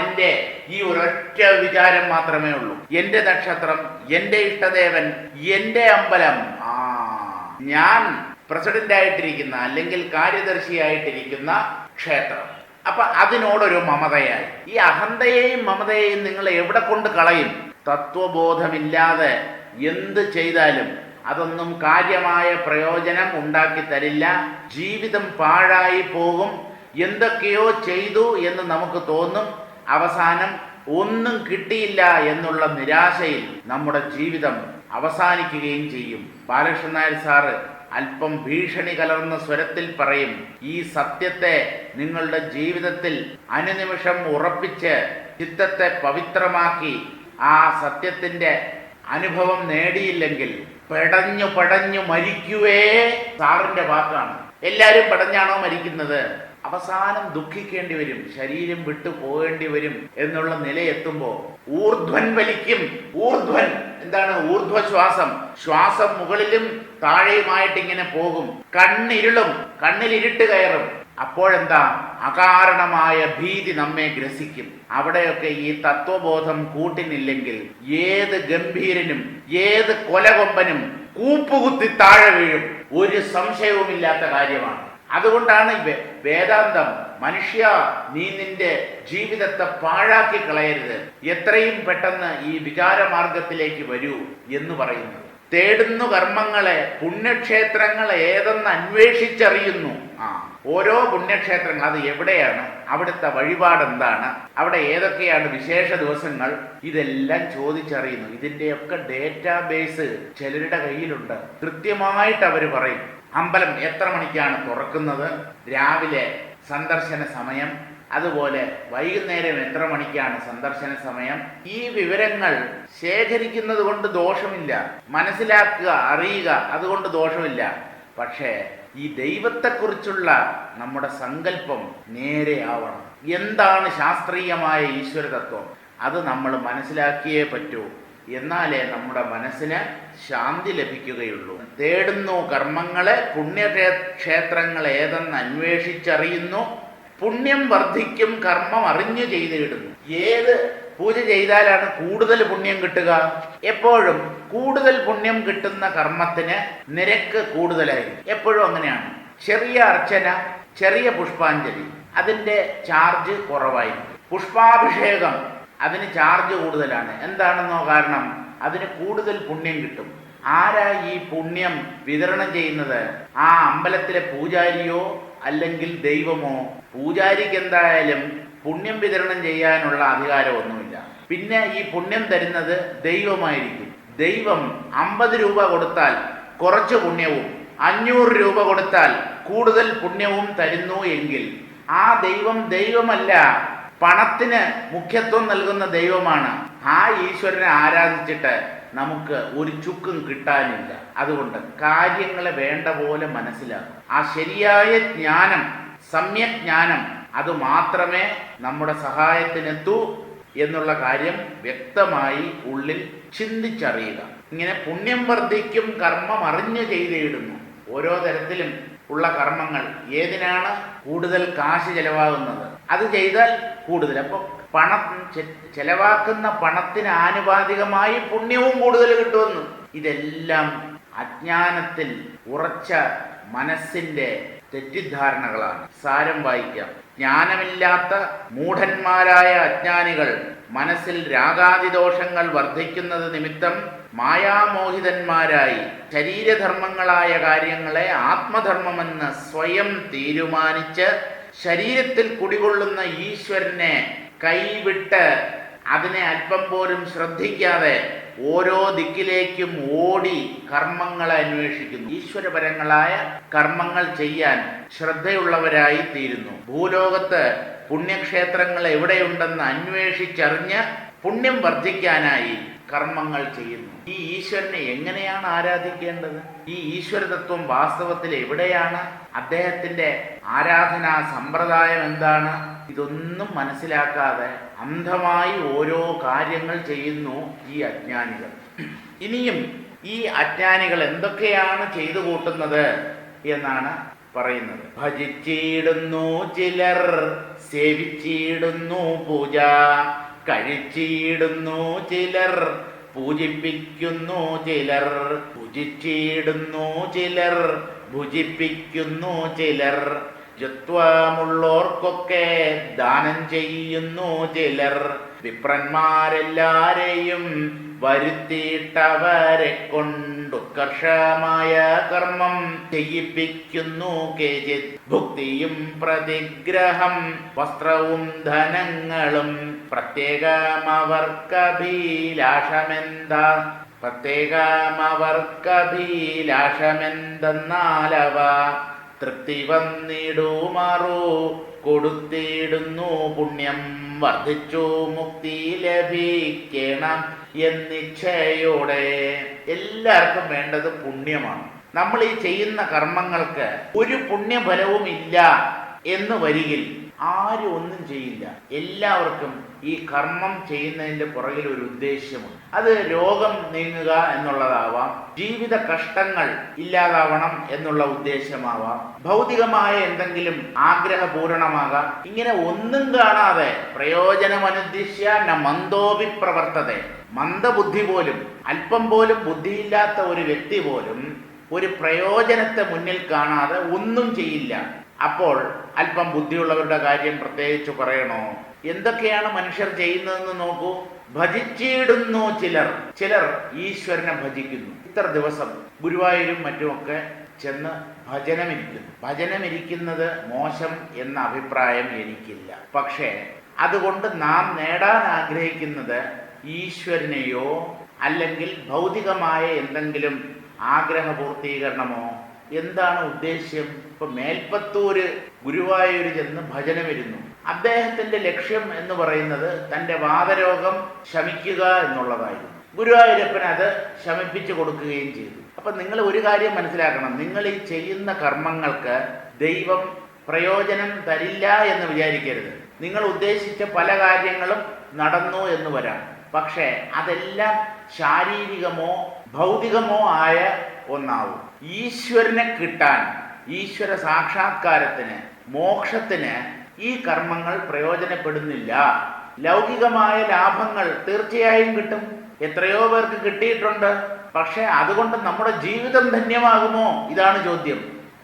എൻ്റെ ഈ ഒരൊറ്റ വിചാരം മാത്രമേ ഉള്ളൂ. എൻ്റെ നക്ഷത്രം, എൻ്റെ ഇഷ്ടദേവൻ, എൻ്റെ അമ്പലം, ഞാൻ പ്രസിഡന്റായിട്ടിരിക്കുന്ന അല്ലെങ്കിൽ കാര്യദർശിയായിട്ടിരിക്കുന്ന ക്ഷേത്രം. അപ്പൊ അതിനോടൊരു മമതയായി. ഈ അഹന്തയെയും മമതയെയും നിങ്ങൾ എവിടെ കൊണ്ട് കളയും? തത്വബോധമില്ലാതെ എന്ത് ചെയ്താലും അതൊന്നും കാര്യമായ പ്രയോജനം ഉണ്ടാക്കി തരില്ല. ജീവിതം പാഴായി പോകും. എന്തൊക്കെയോ ചെയ്തു എന്ന് നമുക്ക് തോന്നും. അവസാനം ഒന്നും കിട്ടിയില്ല എന്നുള്ള നിരാശയിൽ നമ്മുടെ ജീവിതം അവസാനിക്കുകയും ചെയ്യും. ബാലകൃഷ്ണൻ നായർ സാറ് അല്പം ഭീഷണി കലർന്ന സ്വരത്തിൽ പറയും, ഈ സത്യത്തെ നിങ്ങളുടെ ജീവിതത്തിൽ അനുനിമിഷം ഉറപ്പിച്ച് ചിത്തത്തെ പവിത്രമാക്കി ആ സത്യത്തിൻ്റെ അനുഭവം നേടിയില്ലെങ്കിൽ പടഞ്ഞു മരിക്കുവേ. സാറിന്റെ വാക്കാണ്. എല്ലാവരും പടഞ്ഞാണോ മരിക്കുന്നത്? അവസാനം ദുഃഖിക്കേണ്ടി വരും, ശരീരം വിട്ടു പോകേണ്ടി വരും എന്നുള്ള നിലയെത്തുമ്പോൾ ഊർധ്വൻ വലിക്കും. ഊർധ്വൻ എന്താണ്? ഊർധ്വശ്വാസം. ശ്വാസം മുകളിലും താഴെയുമായിട്ട് ഇങ്ങനെ പോകും. കണ്ണിരുളും, കണ്ണിലിരുട്ട് കയറും. അപ്പോഴെന്താ? അകാരണമായ ഭീതി നമ്മെ ഗ്രസിക്കും. അവിടെയൊക്കെ ഈ തത്വബോധം കൂട്ടിനില്ലെങ്കിൽ ഏത് ഗംഭീരനും ഏത് കൊലകൊമ്പനും കൂപ്പുകുത്തി താഴെ വീഴും. ഒരു സംശയവുമില്ലാത്ത കാര്യമാണ്. അതുകൊണ്ടാണ് വേദാന്തം, മനുഷ്യ നീ നിന്റെ ജീവിതത്തെ പാഴാക്കി കളയരുത്, എത്രയും പെട്ടെന്ന് ഈ വികാരമാർഗത്തിലേക്ക് വരൂ എന്ന് പറയുന്നത്. തേടുന്നു കർമ്മങ്ങളെ, പുണ്യക്ഷേത്രങ്ങൾ ഏതെന്ന് അന്വേഷിച്ചറിയുന്നു. ഓരോ പുണ്യക്ഷേത്രങ്ങൾ അത് എവിടെയാണ്, അവിടുത്തെ വഴിപാട് എന്താണ്, അവിടെ ഏതൊക്കെയാണ് വിശേഷ ദിവസങ്ങൾ, ഇതെല്ലാം ചോദിച്ചറിയുന്നു. ഇതിൻ്റെയൊക്കെ ഡേറ്റാബേസ് ചിലരുടെ കയ്യിലുണ്ട്. കൃത്യമായിട്ട് അവർ പറയും അമ്പലം എത്ര മണിക്കാണ് തുറക്കുന്നത്, രാവിലെ സന്ദർശന സമയം, അതുപോലെ വൈകുന്നേരം എത്ര മണിക്കാണ് സന്ദർശന സമയം. ഈ വിവരങ്ങൾ ശേഖരിക്കുന്നത് കൊണ്ട് ദോഷമില്ല, മനസ്സിലാക്കുക, അറിയുക, അതുകൊണ്ട് ദോഷമില്ല. പക്ഷേ ഈ ദൈവത്തെക്കുറിച്ചുള്ള നമ്മുടെ സങ്കല്പം നേരെയാവണം. എന്താണ് ശാസ്ത്രീയമായ ഈശ്വര തത്വം, അത് നമ്മൾ മനസ്സിലാക്കിയേ പറ്റൂ. എന്നാലേ നമ്മുടെ മനസ്സിന് ശാന്തി ലഭിക്കുകയുള്ളൂ. തേടുന്നു കർമ്മങ്ങളെ, പുണ്യക്ഷേത്രങ്ങൾ ഏതെന്ന് അന്വേഷിച്ചറിയുന്നു. പുണ്യം വർദ്ധിക്കും കർമ്മം അറിഞ്ഞു ചെയ്തിടുന്നു. ഏത് പൂജ ചെയ്താലാണ് കൂടുതൽ പുണ്യം കിട്ടുക? എപ്പോഴും കൂടുതൽ പുണ്യം കിട്ടുന്ന കർമ്മത്തിന് നിരക്ക് കൂടുതലായിരിക്കും. എപ്പോഴും അങ്ങനെയാണ്. ചെറിയ അർച്ചന, ചെറിയ പുഷ്പാഞ്ജലി, അതിൻ്റെ ചാർജ് കുറവായിരിക്കും. പുഷ്പാഭിഷേകം, അതിന് ചാർജ് കൂടുതലാണ്. എന്താണെന്നോ കാരണം, അതിന് കൂടുതൽ പുണ്യം കിട്ടും. ആരാ ഈ പുണ്യം വിതരണം ചെയ്യുന്നത്? ആ അമ്പലത്തിലെ പൂജാരിയോ അല്ലെങ്കിൽ ദൈവമോ? പൂജാരിക്ക് എന്തായാലും പുണ്യം വിതരണം ചെയ്യാനുള്ള അധികാരമൊന്നുമില്ല. പിന്നെ ഈ പുണ്യം തരുന്നത് ദൈവമായിരിക്കും. ദൈവം 50 രൂപ കൊടുത്താൽ കുറച്ച് പുണ്യവും 500 രൂപ കൊടുത്താൽ കൂടുതൽ പുണ്യവും തരുന്നു എങ്കിൽ ആ ദൈവം ദൈവമല്ല, പണത്തിന് മുഖ്യത്വം നൽകുന്ന ദൈവമാണ്. ആ ഈശ്വരനെ ആരാധിച്ചിട്ട് നമുക്ക് ഒരു ചുക്കും കിട്ടാനില്ല. അതുകൊണ്ട് കാര്യങ്ങളെ വേണ്ട പോലെ മനസ്സിലാക്കും. ആ ശരിയായ ജ്ഞാനം, സമ്യക് ജ്ഞാനം, അത് മാത്രമേ നമ്മുടെ സഹായത്തിനെത്തൂ എന്നുള്ള കാര്യം വ്യക്തമായി ഉള്ളിൽ ചിന്തിച്ചറിയുക. ഇങ്ങനെ പുണ്യം വർദ്ധിക്കും കർമ്മം അറിഞ്ഞു ചെയ്തിടുന്നു. ഓരോ തരത്തിലും ഉള്ള കർമ്മങ്ങൾ ഏതിനാണ് കൂടുതൽ കാശ് ചെലവാകുന്നത്, അത് ചെയ്താൽ കൂടുതൽ. അപ്പോൾ പണം ചെലവാക്കുന്ന പണത്തിന് ആനുപാതികമായി പുണ്യവും കൂടുതൽ കിട്ടുമെന്ന്. ഇതെല്ലാം അജ്ഞാനത്തിൽ ഉറച്ച മനസ്സിന്റെ തെറ്റിദ്ധാരണകളാണ്. സാരം വായിക്കാം. ജ്ഞാനമില്ലാത്ത മൂഢന്മാരായ അജ്ഞാനികൾ മനസ്സിൽ രാഗാദിദോഷങ്ങൾ വർദ്ധിക്കുന്നത് നിമിത്തം മായാമോഹിതന്മാരായി ശരീരധർമ്മങ്ങളായ കാര്യങ്ങളെ ആത്മധർമ്മമെന്ന് സ്വയം തീരുമാനിച്ച് ശരീരത്തിൽ കുടികൊള്ളുന്ന ഈശ്വരനെ കൈവിട്ട് അതിനെ അല്പം പോലും ശ്രദ്ധിക്കാതെ ഓരോ ദിക്കിലേക്കും ഓടി കർമ്മങ്ങളെ അന്വേഷിക്കുന്നു. ഈശ്വരപരങ്ങളായ കർമ്മങ്ങൾ ചെയ്യാൻ ശ്രദ്ധയുള്ളവരായി തീരുന്നു. ഭൂലോകത്ത് പുണ്യക്ഷേത്രങ്ങൾ എവിടെയുണ്ടെന്ന് അന്വേഷിച്ചറിഞ്ഞ് പുണ്യം വർദ്ധിക്കാനായി കർമ്മങ്ങൾ ചെയ്യുന്നു. ഈ ഈശ്വരനെ എങ്ങനെയാണ് ആരാധിക്കേണ്ടത്? ഈ ഈശ്വര തത്വം വാസ്തവത്തിൽ എവിടെയാണ്? അദ്ദേഹത്തിന്റെ ആരാധനാ സമ്പ്രദായം എന്താണ്? ഇതൊന്നും മനസ്സിലാക്കാതെ അന്ധമായി ഓരോ കാര്യങ്ങൾ ചെയ്യുന്നു ഈ അജ്ഞാനികൾ. ഇനിയും ഈ അജ്ഞാനികൾ എന്തൊക്കെയാണ് ചെയ്തു കൂട്ടുന്നത് എന്നാണ് പറയുന്നത്. ഭജിച്ചിടുന്നു ചിലർ, സേവിച്ചിടുന്നു പൂജ, കഴിച്ചിടുന്നു ചിലർ, പൂജിപ്പിക്കുന്നു ചിലർ, പൂജിച്ചിടുന്നു ചിലർ, ഭുജിപ്പിക്കുന്നു ചിലർ, ജത്വമുള്ളോർക്കൊക്കെ ദാനം ചെയ്യുന്നു ചിലർ, വിപ്രന്മാരെല്ലാരെയും വരുത്തിയിട്ടവരെ കൊണ്ടുത്കർഷമായ കർമ്മം ചെയ്യിപ്പിക്കുന്നു കേചിത്. ഭുക്തിയും പ്രതിഗ്രഹം വസ്ത്രവും ധനങ്ങളും പ്രത്യേകമവർക്കഭിലാഷമെന്താ, പ്രത്യേകമവർക്കഭിലാഷമെന്തെന്നാലവ തൃപ്തി വന്നിടുമാറു കൊടുത്തിടുന്നു പുണ്യം, വർദ്ധിച്ചു മുക്തി ലഭിക്കണം എന്നിച്ഛയോടെ. എല്ലാവർക്കും വേണ്ടത് പുണ്യമാണ്. നമ്മൾ ഈ ചെയ്യുന്ന കർമ്മങ്ങൾക്ക് ഒരു പുണ്യഫലവും ഇല്ല എന്ന് വരികിൽ ആരും ഒന്നും ചെയ്യില്ല. എല്ലാവർക്കും ഈ കർമ്മം ചെയ്യുന്നതിൻ്റെ പുറകിൽ ഒരു ഉദ്ദേശ്യമുണ്ട്. അത് രോഗം നീങ്ങുക എന്നുള്ളതാവാം, ജീവിത കഷ്ടങ്ങൾ ഇല്ലാതാവണം എന്നുള്ള ഉദ്ദേശമാവാം, ഭൗതികമായ എന്തെങ്കിലും ആഗ്രഹപൂരണമാകാം. ഇങ്ങനെ ഒന്നും കാണാതെ പ്രയോജനമനുദ്ദിശ്യ ന മന്ദോപി പ്രവർത്തതെ, മന്ദബുദ്ധി പോലും, അല്പം പോലും ബുദ്ധിയില്ലാത്ത ഒരു വ്യക്തി പോലും ഒരു പ്രയോജനത്തെ മുന്നിൽ കാണാതെ ഒന്നും ചെയ്യില്ല. അപ്പോൾ അല്പം ബുദ്ധിയുള്ളവരുടെ കാര്യം പ്രത്യേകിച്ച് പറയണോ? എന്തൊക്കെയാണ് മനുഷ്യർ ചെയ്യുന്നതെന്ന് നോക്കൂ. ഭജിച്ചിടുന്നു ചിലർ ഈശ്വരനെ ഭജിക്കുന്നു. ഇത്ര ദിവസം ഗുരുവായൂരും മറ്റുമൊക്കെ ചെന്ന് ഭജനമിരിക്കുന്നത് മോശം എന്ന അഭിപ്രായം എനിക്കില്ല. പക്ഷേ അതുകൊണ്ട് നാം നേടാൻ ആഗ്രഹിക്കുന്നത് ഈശ്വരനെയോ അല്ലെങ്കിൽ ഭൗതികമായ എന്തെങ്കിലും ആഗ്രഹപൂർത്തീകരണമോ? എന്താണ് ഉദ്ദേശ്യം? ഇപ്പൊ മേൽപ്പത്തൂര് ഗുരുവായൂര് ചെന്ന് ഭജനമിരുന്നു. അദ്ദേഹത്തിന്റെ ലക്ഷ്യം എന്ന് പറയുന്നത് തന്റെ വാതരോഗം ശമിക്കുക എന്നുള്ളതായിരുന്നു. ഗുരുവായൂരപ്പൻ അത് ശമിപ്പിച്ചു കൊടുക്കുകയും ചെയ്തു. അപ്പൊ നിങ്ങൾ ഒരു കാര്യം മനസ്സിലാക്കണം, നിങ്ങൾ ഈ ചെയ്യുന്ന കർമ്മങ്ങൾക്ക് ദൈവം പ്രയോജനം തരില്ല എന്ന് വിചാരിക്കരുത്. നിങ്ങൾ ഉദ്ദേശിച്ച പല കാര്യങ്ങളും നടന്നു എന്ന് വരാം, പക്ഷേ അതെല്ലാം ശാരീരികമോ ഭൗതികമോ ആയ ഒന്നാവും. ഈശ്വരനെ കിട്ടാൻ, ഈശ്വര സാക്ഷാത്കാരത്തിന്, മോക്ഷത്തിന് ഈ കർമ്മങ്ങൾ പ്രയോജനപ്പെടുന്നില്ല. ലൗകികമായ ലാഭങ്ങൾ തീർച്ചയായും കിട്ടും, എത്രയോ പേർക്ക് കിട്ടിയിട്ടുണ്ട്. പക്ഷെ അതുകൊണ്ട് നമ്മുടെ ജീവിതം ധന്യമാകുമോ? ഇതാണ് ചോദ്യം.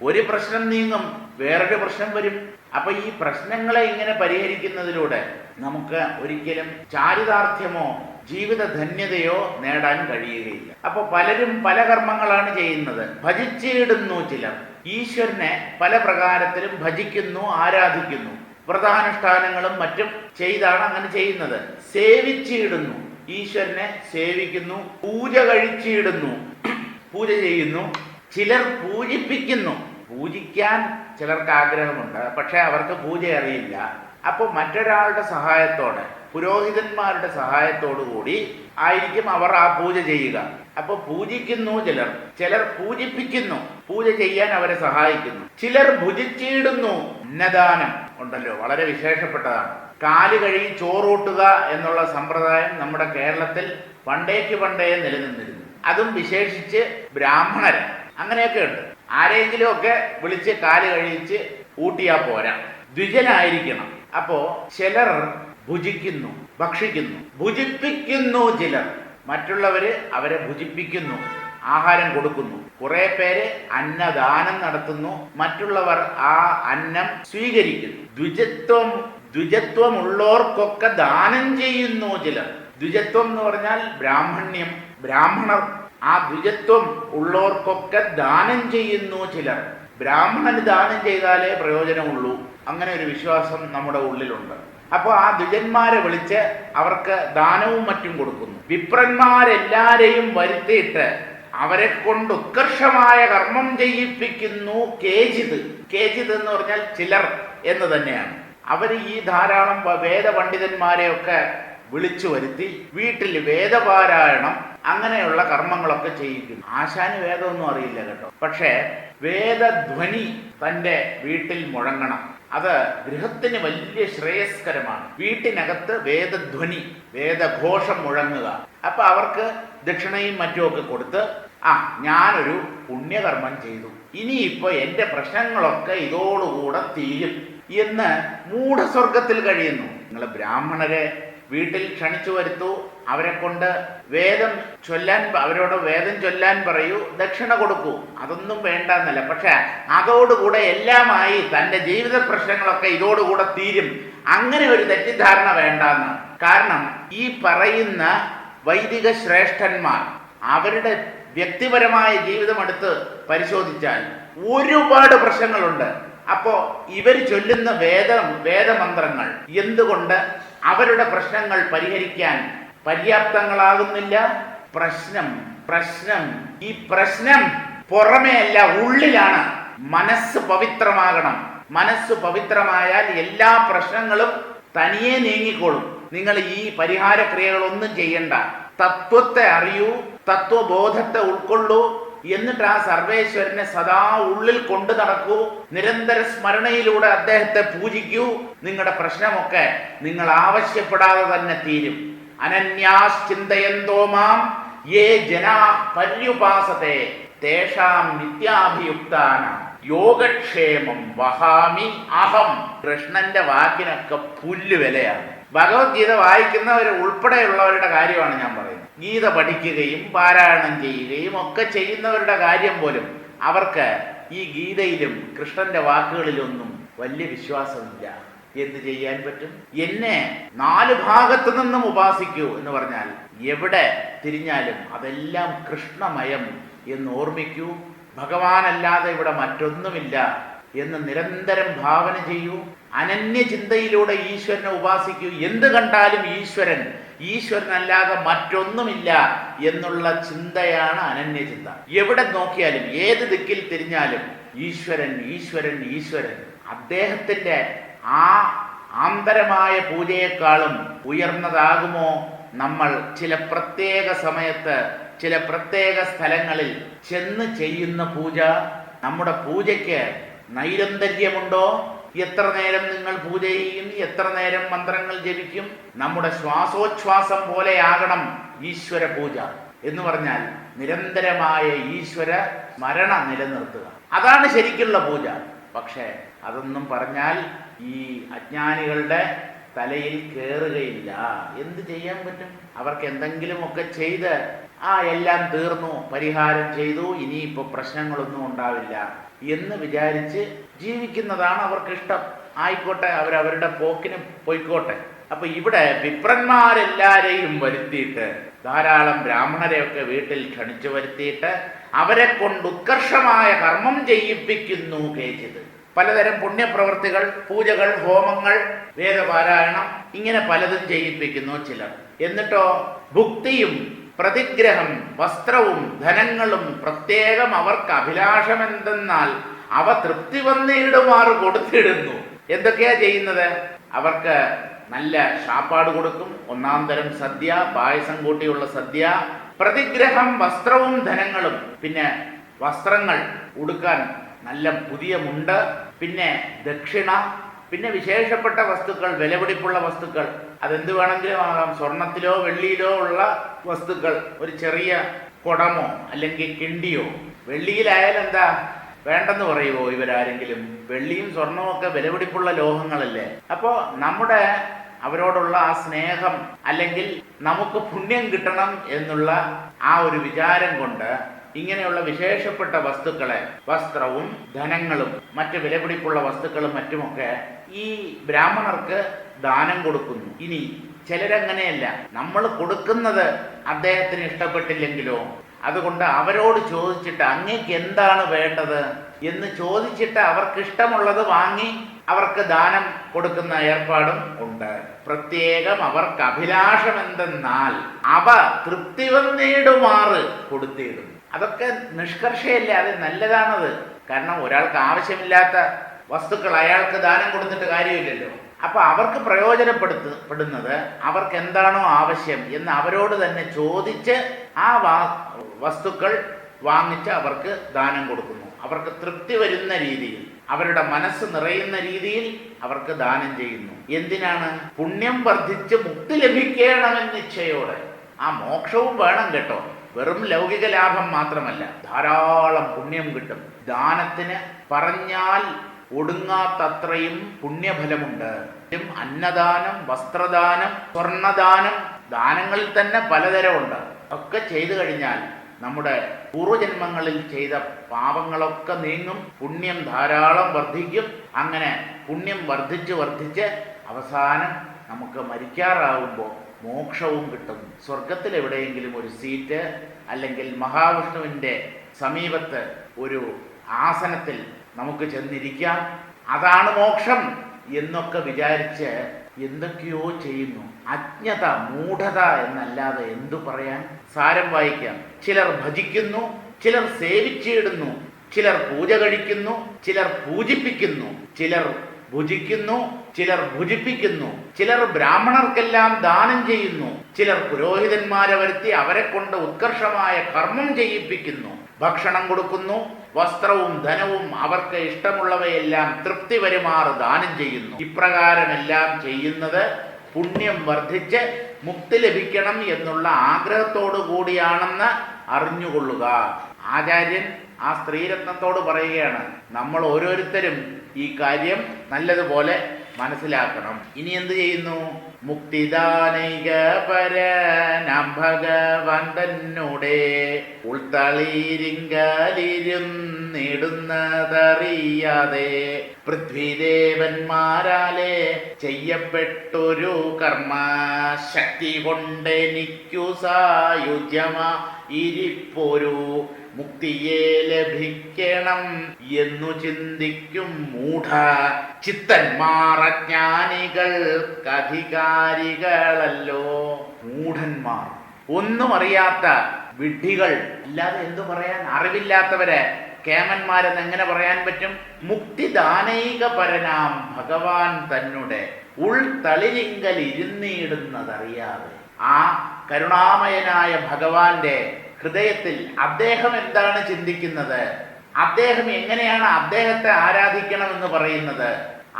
ഒരു പ്രശ്നം നീങ്ങും, വേറൊരു പ്രശ്നം വരും. അപ്പൊ ഈ പ്രശ്നങ്ങളെ ഇങ്ങനെ പരിഹരിക്കുന്നതിലൂടെ നമുക്ക് ഒരിക്കലും ചാരിതാർത്ഥ്യമോ ജീവിത ധന്യതയോ നേടാൻ കഴിയുകയില്ല. അപ്പൊ പലരും പല കർമ്മങ്ങളാണ് ചെയ്യുന്നത്. ഭജിച്ചിടുന്നു ചിലർ, ഈശ്വരനെ പല പ്രകാരത്തിലും ഭജിക്കുന്നു, ആരാധിക്കുന്നു. വ്രതാനുഷ്ഠാനങ്ങളും മറ്റും ചെയ്താണ് അങ്ങനെ ചെയ്യുന്നത്. സേവിച്ചിടുന്നു, ഈശ്വരനെ സേവിക്കുന്നു. പൂജ കഴിച്ചിടുന്നു, പൂജ ചെയ്യുന്നു. ചിലർ പൂജിപ്പിക്കുന്നു, പൂജിക്കാൻ ചിലർക്ക് ആഗ്രഹമുണ്ട്, പക്ഷെ അവർക്ക് പൂജ അറിയില്ല. അപ്പോൾ മറ്റൊരാളുടെ സഹായത്തോടെ, പുരോഹിതന്മാരുടെ സഹായത്തോടു കൂടി ആയിരിക്കും അവർ ആ പൂജ ചെയ്യുക. അപ്പൊ പൂജിക്കുന്നു ചിലർ പൂജിപ്പിക്കുന്നു, പൂജ ചെയ്യാൻ അവരെ സഹായിക്കുന്നു. ചിലർ ഭുജിച്ചിടുന്നു. അന്നദാനം ഉണ്ടല്ലോ, വളരെ വിശേഷപ്പെട്ടതാണ്. കാല് കഴുകി ചോറൂട്ടുക എന്നുള്ള സമ്പ്രദായം നമ്മുടെ കേരളത്തിൽ പണ്ടേ നിലനിന്നിരുന്നു. അതും വിശേഷിച്ച് ബ്രാഹ്മണര് അങ്ങനെയൊക്കെ ഉണ്ട്. ആരെങ്കിലും ഒക്കെ വിളിച്ച് കാല് കഴിച്ച് ഊട്ടിയാ പോരാ, ദ്വിജനായിരിക്കണം. അപ്പോ ചിലർ ഭുജിക്കുന്നു, ഭക്ഷിക്കുന്നു. ഭുജിപ്പിക്കുന്നു ചിലർ, മറ്റുള്ളവര് അവരെ ഭുജിപ്പിക്കുന്നു, ആഹാരം കൊടുക്കുന്നു. കുറെ പേര് അന്നദാനം നടത്തുന്നു, മറ്റുള്ളവർ ആ അന്നം സ്വീകരിക്കുന്നു. ദ്വിജത്വമുള്ളവർക്കൊക്കെ ദാനം ചെയ്യുന്നു ചിലർ. ദ്വിജത്വം എന്ന് പറഞ്ഞാൽ ബ്രാഹ്മണ്യം, ബ്രാഹ്മണർ. ആ ദ്വിജത്വം ഉള്ളവർക്കൊക്കെ ദാനം ചെയ്യുന്നു ചിലർ. ബ്രാഹ്മണന് ദാനം ചെയ്താലേ പ്രയോജനമുള്ളൂ, അങ്ങനെ ഒരു വിശ്വാസം നമ്മുടെ ഉള്ളിലുണ്ട്. അപ്പോൾ ആ ദ്വിജന്മാരെ വിളിച്ച് അവർക്ക് ദാനവും മറ്റും കൊടുക്കുന്നു. വിപ്രന്മാരെല്ലാരെയും വരുത്തിയിട്ട് അവരെ കൊണ്ട് ഉത്കർഷമായ കർമ്മം ചെയ്യിപ്പിക്കുന്നു. കേചിത് എന്ന് പറഞ്ഞാൽ ചിലർ എന്ന് തന്നെയാണ്. അവർ ഈ ധാരാളം വേദപണ്ഡിതന്മാരെയൊക്കെ വിളിച്ചു വരുത്തി വീട്ടിൽ വേദപാരായണം അങ്ങനെയുള്ള കർമ്മങ്ങളൊക്കെ ചെയ്യിക്കുന്നു. ആശാന് വേദമൊന്നും അറിയില്ല കേട്ടോ, പക്ഷേ വേദധ്വനി തൻ്റെ വീട്ടിൽ മുഴങ്ങണം. അത് ഗൃഹത്തിന് വലിയ ശ്രേയസ്കരമാണ്. വീട്ടിനകത്ത് വേദധ്വനി, വേദഘോഷം മുഴങ്ങുക. അപ്പൊ അവർക്ക് ദക്ഷിണയും മറ്റുമൊക്കെ കൊടുത്ത് ഞാനൊരു പുണ്യകർമ്മം ചെയ്തു, ഇനിയിപ്പോ എന്റെ പ്രശ്നങ്ങളൊക്കെ ഇതോടുകൂടെ തീരും എന്ന് മൂഢസ്വർഗത്തിൽ കഴിയുന്നു. നിങ്ങൾ ബ്രാഹ്മണരെ വീട്ടിൽ ക്ഷണിച്ചു വരുത്തൂ, അവരെ കൊണ്ട് അവരോട് വേദം ചൊല്ലാൻ പറയൂ, ദക്ഷിണ കൊടുക്കൂ, അതൊന്നും വേണ്ടെന്നല്ല. പക്ഷെ അതോടുകൂടെ എല്ലാമായി തൻ്റെ ജീവിത പ്രശ്നങ്ങളൊക്കെ ഇതോടുകൂടെ തീരും, അങ്ങനെ ഒരു തെറ്റിദ്ധാരണ വേണ്ടെന്ന്. കാരണം ഈ പറയുന്ന വൈദിക ശ്രേഷ്ഠന്മാർ അവരുടെ വ്യക്തിപരമായ ജീവിതം എടുത്ത് പരിശോധിച്ചാൽ ഒരുപാട് പ്രശ്നങ്ങളുണ്ട്. അപ്പോ ഇവർ ചൊല്ലുന്ന വേദമന്ത്രങ്ങൾ എന്തുകൊണ്ട് അവരുടെ പ്രശ്നങ്ങൾ പരിഹരിക്കാൻ പര്യാപ്തങ്ങളാകുന്നില്ല? ഈ പ്രശ്നം പുറമേ അല്ല, ഉള്ളിലാണ്. മനസ്സ് പവിത്രമാകണം. മനസ്സ് പവിത്രമായാൽ എല്ലാ പ്രശ്നങ്ങളും തനിയെ നീങ്ങിക്കോളും. നിങ്ങൾ ഈ പരിഹാര ക്രിയകളൊന്നും ചെയ്യണ്ട. തത്വത്തെ അറിയൂ, തത്വബോധത്തെ ഉൾക്കൊള്ളൂ, എന്നിട്ട് ആ സർവേശ്വരനെ സദാ ഉള്ളിൽ കൊണ്ടു നടക്കൂ. നിരന്തര സ്മരണയിലൂടെ അദ്ദേഹത്തെ പൂജിക്കൂ. നിങ്ങളുടെ പ്രശ്നമൊക്കെ നിങ്ങൾ ആവശ്യപ്പെടാതെ തന്നെ തീരും. അനന്യാശ്ചിന്തയന്തോ മാം യേ ജനാ പര്യുപാസത്തെ തേഷാം നിത്യാഭിയുക്താനാം യോഗക്ഷേമം വഹാമി അഹം. കൃഷ്ണന്റെ വാക്കിനൊക്കെ പുല്ല് വിലയാണ്. ഭഗവത്ഗീത വായിക്കുന്നവർ ഉൾപ്പെടെയുള്ളവരുടെ കാര്യമാണ് ഞാൻ പറയുന്നത്. ഗീത പഠിക്കുകയും പാരായണം ചെയ്യുകയും ഒക്കെ ചെയ്യുന്നവരുടെ കാര്യം പോലും അവർക്ക് ഈ ഗീതയിലും കൃഷ്ണന്റെ വാക്കുകളിലൊന്നും വലിയ വിശ്വാസമില്ല. എന്ത് ചെയ്യാൻ പറ്റും? എന്നെ 4 ഭാഗത്തു നിന്നും ഉപാസിക്കൂ എന്ന് പറഞ്ഞാൽ എവിടെ തിരിഞ്ഞാലും അതെല്ലാം കൃഷ്ണമയം എന്ന് ഓർമ്മിക്കൂ. ഭഗവാനല്ലാതെ ഇവിടെ മറ്റൊന്നുമില്ല എന്ന് നിരന്തരം ഭാവന ചെയ്യൂ. അനന്യ ചിന്തയിലൂടെ ഈശ്വരനെ ഉപാസിക്കൂ. എന്ത് കണ്ടാലും ഈശ്വരൻ, ഈശ്വരനല്ലാതെ മറ്റൊന്നുമില്ല എന്നുള്ള ചിന്തയാണ് അനന്യചിന്ത. എവിടെ നോക്കിയാലും ഏത് ദിക്കിൽ തിരിഞ്ഞാലും ഈശ്വരൻ, ഈശ്വരൻ, ഈശ്വരൻ. അദ്ദേഹത്തിൻ്റെ ആ ആന്തരമായ പൂജയെക്കാളും ഉയർന്നതാകുമോ നമ്മൾ ചില പ്രത്യേക സമയത്ത് ചില പ്രത്യേക സ്ഥലങ്ങളിൽ ചെന്ന് ചെയ്യുന്ന പൂജ? നമ്മുടെ പൂജയ്ക്ക് നൈരന്തര്യമുണ്ടോ? എത്ര നേരം നിങ്ങൾ പൂജ ചെയ്യും? എത്ര നേരം മന്ത്രങ്ങൾ ജപിക്കും? നമ്മുടെ ശ്വാസോച്ഛ്വാസം പോലെയാകണം ഈശ്വര പൂജ എന്ന് പറഞ്ഞാൽ നിരന്തരമായ ഈശ്വര സ്മരണ നിലനിർത്തുക. അതാണ് ശരിക്കുള്ള പൂജ. പക്ഷേ അതൊന്നും പറഞ്ഞാൽ ഈ അജ്ഞാനികളുടെ തലയിൽ കയറുകയില്ല. എന്ത് ചെയ്യാൻ പറ്റും? അവർക്ക് എന്തെങ്കിലുമൊക്കെ ചെയ്ത് എല്ലാം തീർന്നു, പരിഹാരം ചെയ്തു, ഇനിയിപ്പോൾ പ്രശ്നങ്ങളൊന്നും ഉണ്ടാവില്ല എന്ന് വിചാരിച്ച് ജീവിക്കുന്നതാണ് അവർക്കിഷ്ടം. ആയിക്കോട്ടെ, അവരവരുടെ പോക്കിന് പോയിക്കോട്ടെ. അപ്പൊ ഇവിടെ വിപ്രന്മാരെല്ലാരെയും വരുത്തിയിട്ട്, ധാരാളം ബ്രാഹ്മണരെയൊക്കെ വീട്ടിൽ ക്ഷണിച്ചു വരുത്തിയിട്ട് അവരെ കൊണ്ട് ഉത്കർഷമായ കർമ്മം ചെയ്യിപ്പിക്കുന്നു കേച്ചിത്. പലതരം പുണ്യപ്രവൃത്തികൾ, പൂജകൾ, ഹോമങ്ങൾ, വേദപാരായണം, ഇങ്ങനെ പലതും ചെയ്യിപ്പിക്കുന്നു ചിലർ. എന്നിട്ടോ ഭുക്തിയും പ്രതിഗ്രഹം, വസ്ത്രവും ധനങ്ങളും പ്രത്യേകം അവർക്ക് അഭിലാഷമെന്തെന്നാൽ അവ തൃപ്തി വന്നിടുമാറ് കൊടുത്തിടുന്നു. എന്തൊക്കെയാ ചെയ്യുന്നത്? അവർക്ക് നല്ല ശാപ്പാട് കൊടുക്കും, 1-ാം തരം സദ്യ, പായസം കൂട്ടിയുള്ള സദ്യ. പ്രതിഗ്രഹം, വസ്ത്രവും ധനങ്ങളും. പിന്നെ വസ്ത്രങ്ങൾ ഉടുക്കാൻ നല്ല പുതിയ മുണ്ട്, പിന്നെ ദക്ഷിണ, പിന്നെ വിശേഷപ്പെട്ട വസ്തുക്കൾ, വിലപിടിപ്പുള്ള വസ്തുക്കൾ. അതെന്ത് വേണമെങ്കിലും ആകാം. സ്വർണത്തിലോ വെള്ളിയിലോ ഉള്ള വസ്തുക്കൾ, ഒരു ചെറിയ കുടമോ അല്ലെങ്കിൽ കിണ്ടിയോ. വെള്ളിയിലായാലും എന്താ വേണ്ടെന്ന് പറയുമോ ഇവരാരെങ്കിലും? വെള്ളിയും സ്വർണവും ഒക്കെ വിലപിടിപ്പുള്ള ലോഹങ്ങളല്ലേ. അപ്പോൾ നമ്മുടെ അവരോടുള്ള ആ സ്നേഹം, അല്ലെങ്കിൽ നമുക്ക് പുണ്യം കിട്ടണം എന്നുള്ള ആ ഒരു വിചാരം കൊണ്ട് ഇങ്ങനെയുള്ള വിശേഷപ്പെട്ട വസ്തുക്കളെ, വസ്ത്രവും ധനങ്ങളും മറ്റ് വിലപിടിപ്പുള്ള വസ്തുക്കളും മറ്റുമൊക്കെ ഈ ബ്രാഹ്മണർക്ക് ദാനം കൊടുക്കുന്നു. ഇനി ചിലരങ്ങനെയല്ല, നമ്മൾ കൊടുക്കുന്നത് അദ്ദേഹത്തിന് ഇഷ്ടപ്പെട്ടില്ലെങ്കിലോ, അതുകൊണ്ട് അവരോട് ചോദിച്ചിട്ട് അങ്ങേക്ക് എന്താണ് വേണ്ടത് എന്ന് ചോദിച്ചിട്ട് അവർക്ക് ഇഷ്ടമുള്ളത് വാങ്ങി അവർക്ക് ദാനം കൊടുക്കുന്ന ഏർപ്പാടും ഉണ്ട്. പ്രത്യേകം അവർക്ക് അഭിലാഷമെന്തെന്നാൽ അവ തൃപ്തി വന്നിടുമാറ് കൊടുത്തിടും. അതൊക്കെ നിഷ്കർഷയല്ലേ, അത് നല്ലതാണത്. കാരണം ഒരാൾക്ക് ആവശ്യമില്ലാത്ത വസ്തുക്കൾ അയാൾക്ക് ദാനം കൊടുത്തിട്ട് കാര്യമില്ലല്ലോ. അപ്പൊ അവർക്ക് പ്രയോജനപ്പെടുന്നത് അവർക്ക് എന്താണോ ആവശ്യം എന്ന് അവരോട് തന്നെ ചോദിച്ച് ആ വസ്തുക്കൾ വാങ്ങിച്ച് അവർക്ക് ദാനം കൊടുക്കുന്നു. അവർക്ക് തൃപ്തി വരുന്ന രീതിയിൽ, അവരുടെ മനസ്സ് നിറയുന്ന രീതിയിൽ അവർക്ക് ദാനം ചെയ്യുന്നു. എന്തിനാണ്? പുണ്യം വർദ്ധിച്ച് മുക്തി ലഭിക്കണമെന്ന് ഇച്ഛയോടെ. ആ മോക്ഷവും വേണം കേട്ടോ. വെറും ലൗകിക ലാഭം മാത്രമല്ല, ധാരാളം പുണ്യം കിട്ടും. ദാനത്തിന് പറഞ്ഞാൽ ഒടുങ്ങാത്തത്രയും പുണ്യഫലമുണ്ട്. അന്നദാനം, വസ്ത്രദാനം, സ്വർണദാനം, ദാനങ്ങളിൽ തന്നെ പലതരമുണ്ട്. ഒക്കെ ചെയ്തു കഴിഞ്ഞാൽ നമ്മുടെ പൂർവജന്മങ്ങളിൽ ചെയ്ത പാപങ്ങളൊക്കെ നീങ്ങും, പുണ്യം ധാരാളം വർദ്ധിക്കും. അങ്ങനെ പുണ്യം വർദ്ധിച്ച് അവസാനം നമുക്ക് മരിക്കാറാവുമ്പോൾ മോക്ഷവും കിട്ടും. സ്വർഗത്തിൽ എവിടെയെങ്കിലും ഒരു സീറ്റ്, അല്ലെങ്കിൽ മഹാവിഷ്ണുവിൻ്റെ സമീപത്ത് ഒരു ആസനത്തിൽ നമുക്ക് ചെന്നിരിക്കാം. അതാണ് മോക്ഷം എന്നൊക്കെ വിചാരിച്ച് എന്തൊക്കെയോ ചെയ്യുന്നു. അജ്ഞത, മൂഢത എന്നല്ലാതെ എന്തു പറയാൻ? സാരം വായിക്കാം. ചിലർ ഭജിക്കുന്നു, ചിലർ സേവിച്ചിടുന്നു, ചിലർ പൂജ കഴിക്കുന്നു, ചിലർ പൂജിപ്പിക്കുന്നു, ചിലർ ഭുജിക്കുന്നു, ചിലർ ഭുജിപ്പിക്കുന്നു, ചിലർ ബ്രാഹ്മണർക്കെല്ലാം ദാനം ചെയ്യുന്നു, ചിലർ പുരോഹിതന്മാരെ വരുത്തി അവരെ കൊണ്ട് ഉത്കർഷമായ കർമ്മം ചെയ്യിപ്പിക്കുന്നു, ഭക്ഷണം കൊടുക്കുന്നു, വസ്ത്രവും ധനവും അവർക്ക് ഇഷ്ടമുള്ളവയെല്ലാം തൃപ്തി വരുമാറ് ദാനം ചെയ്യുന്നു. ഇപ്രകാരമെല്ലാം ചെയ്യുന്നത് പുണ്യം വർദ്ധിച്ച് മുക്തി ലഭിക്കണം എന്നുള്ള ആഗ്രഹത്തോടു കൂടിയാണെന്ന് അറിഞ്ഞുകൊള്ളുക. ആചാര്യൻ ആ സ്ത്രീരത്നത്തോട് പറയുകയാണ്, നമ്മൾ ഓരോരുത്തരും ഈ കാര്യം നല്ലതുപോലെ മനസ്സിലാക്കണം. ഇനി എന്ത് ചെയ്യുന്നു? മുക്തിദാനൈക പരനാം ഭഗവാൻ തന്നുടെ ഉൾത്തളിരിങ്കലിരുന്നിടുന്നതറിയാതെ പൃഥ്വിദേവന്മാരാലെ ചെയ്യപ്പെട്ടൊരു കർമ്മ ശക്തി കൊണ്ടെനിക്കു സായുജ്യമാ ഇരിപ്പൊരു മുക്തിയെ ലഭിക്കണം എന്നു ചിന്തിക്കും മൂഢ ചിത്തന്മാർ അജ്ഞാനികൾക്കധികാരികളല്ലോ. മൂഢന്മാർ, ഒന്നും അറിയാത്ത വിഡ്ഢികൾ, അല്ലാതെ എന്തു പറയാൻ, അറിവില്ലാത്തവരെ കേമന്മാരെന്ന് എങ്ങനെ പറയാൻ പറ്റും? മുക്തിദാനൈക പരനാം ഭഗവാൻ തന്നെ ഉൾത്തളിരിങ്കൽ ഇരുന്നിടുന്നതറിയാതെ ആ കരുണാമയനായ ഭഗവാന്റെ ഹൃദയത്തിൽ അദ്ദേഹം എന്താണ് ചിന്തിക്കുന്നത്, അദ്ദേഹം എങ്ങനെയാണ് അദ്ദേഹത്തെ ആരാധിക്കണമെന്ന് പറയുന്നത്,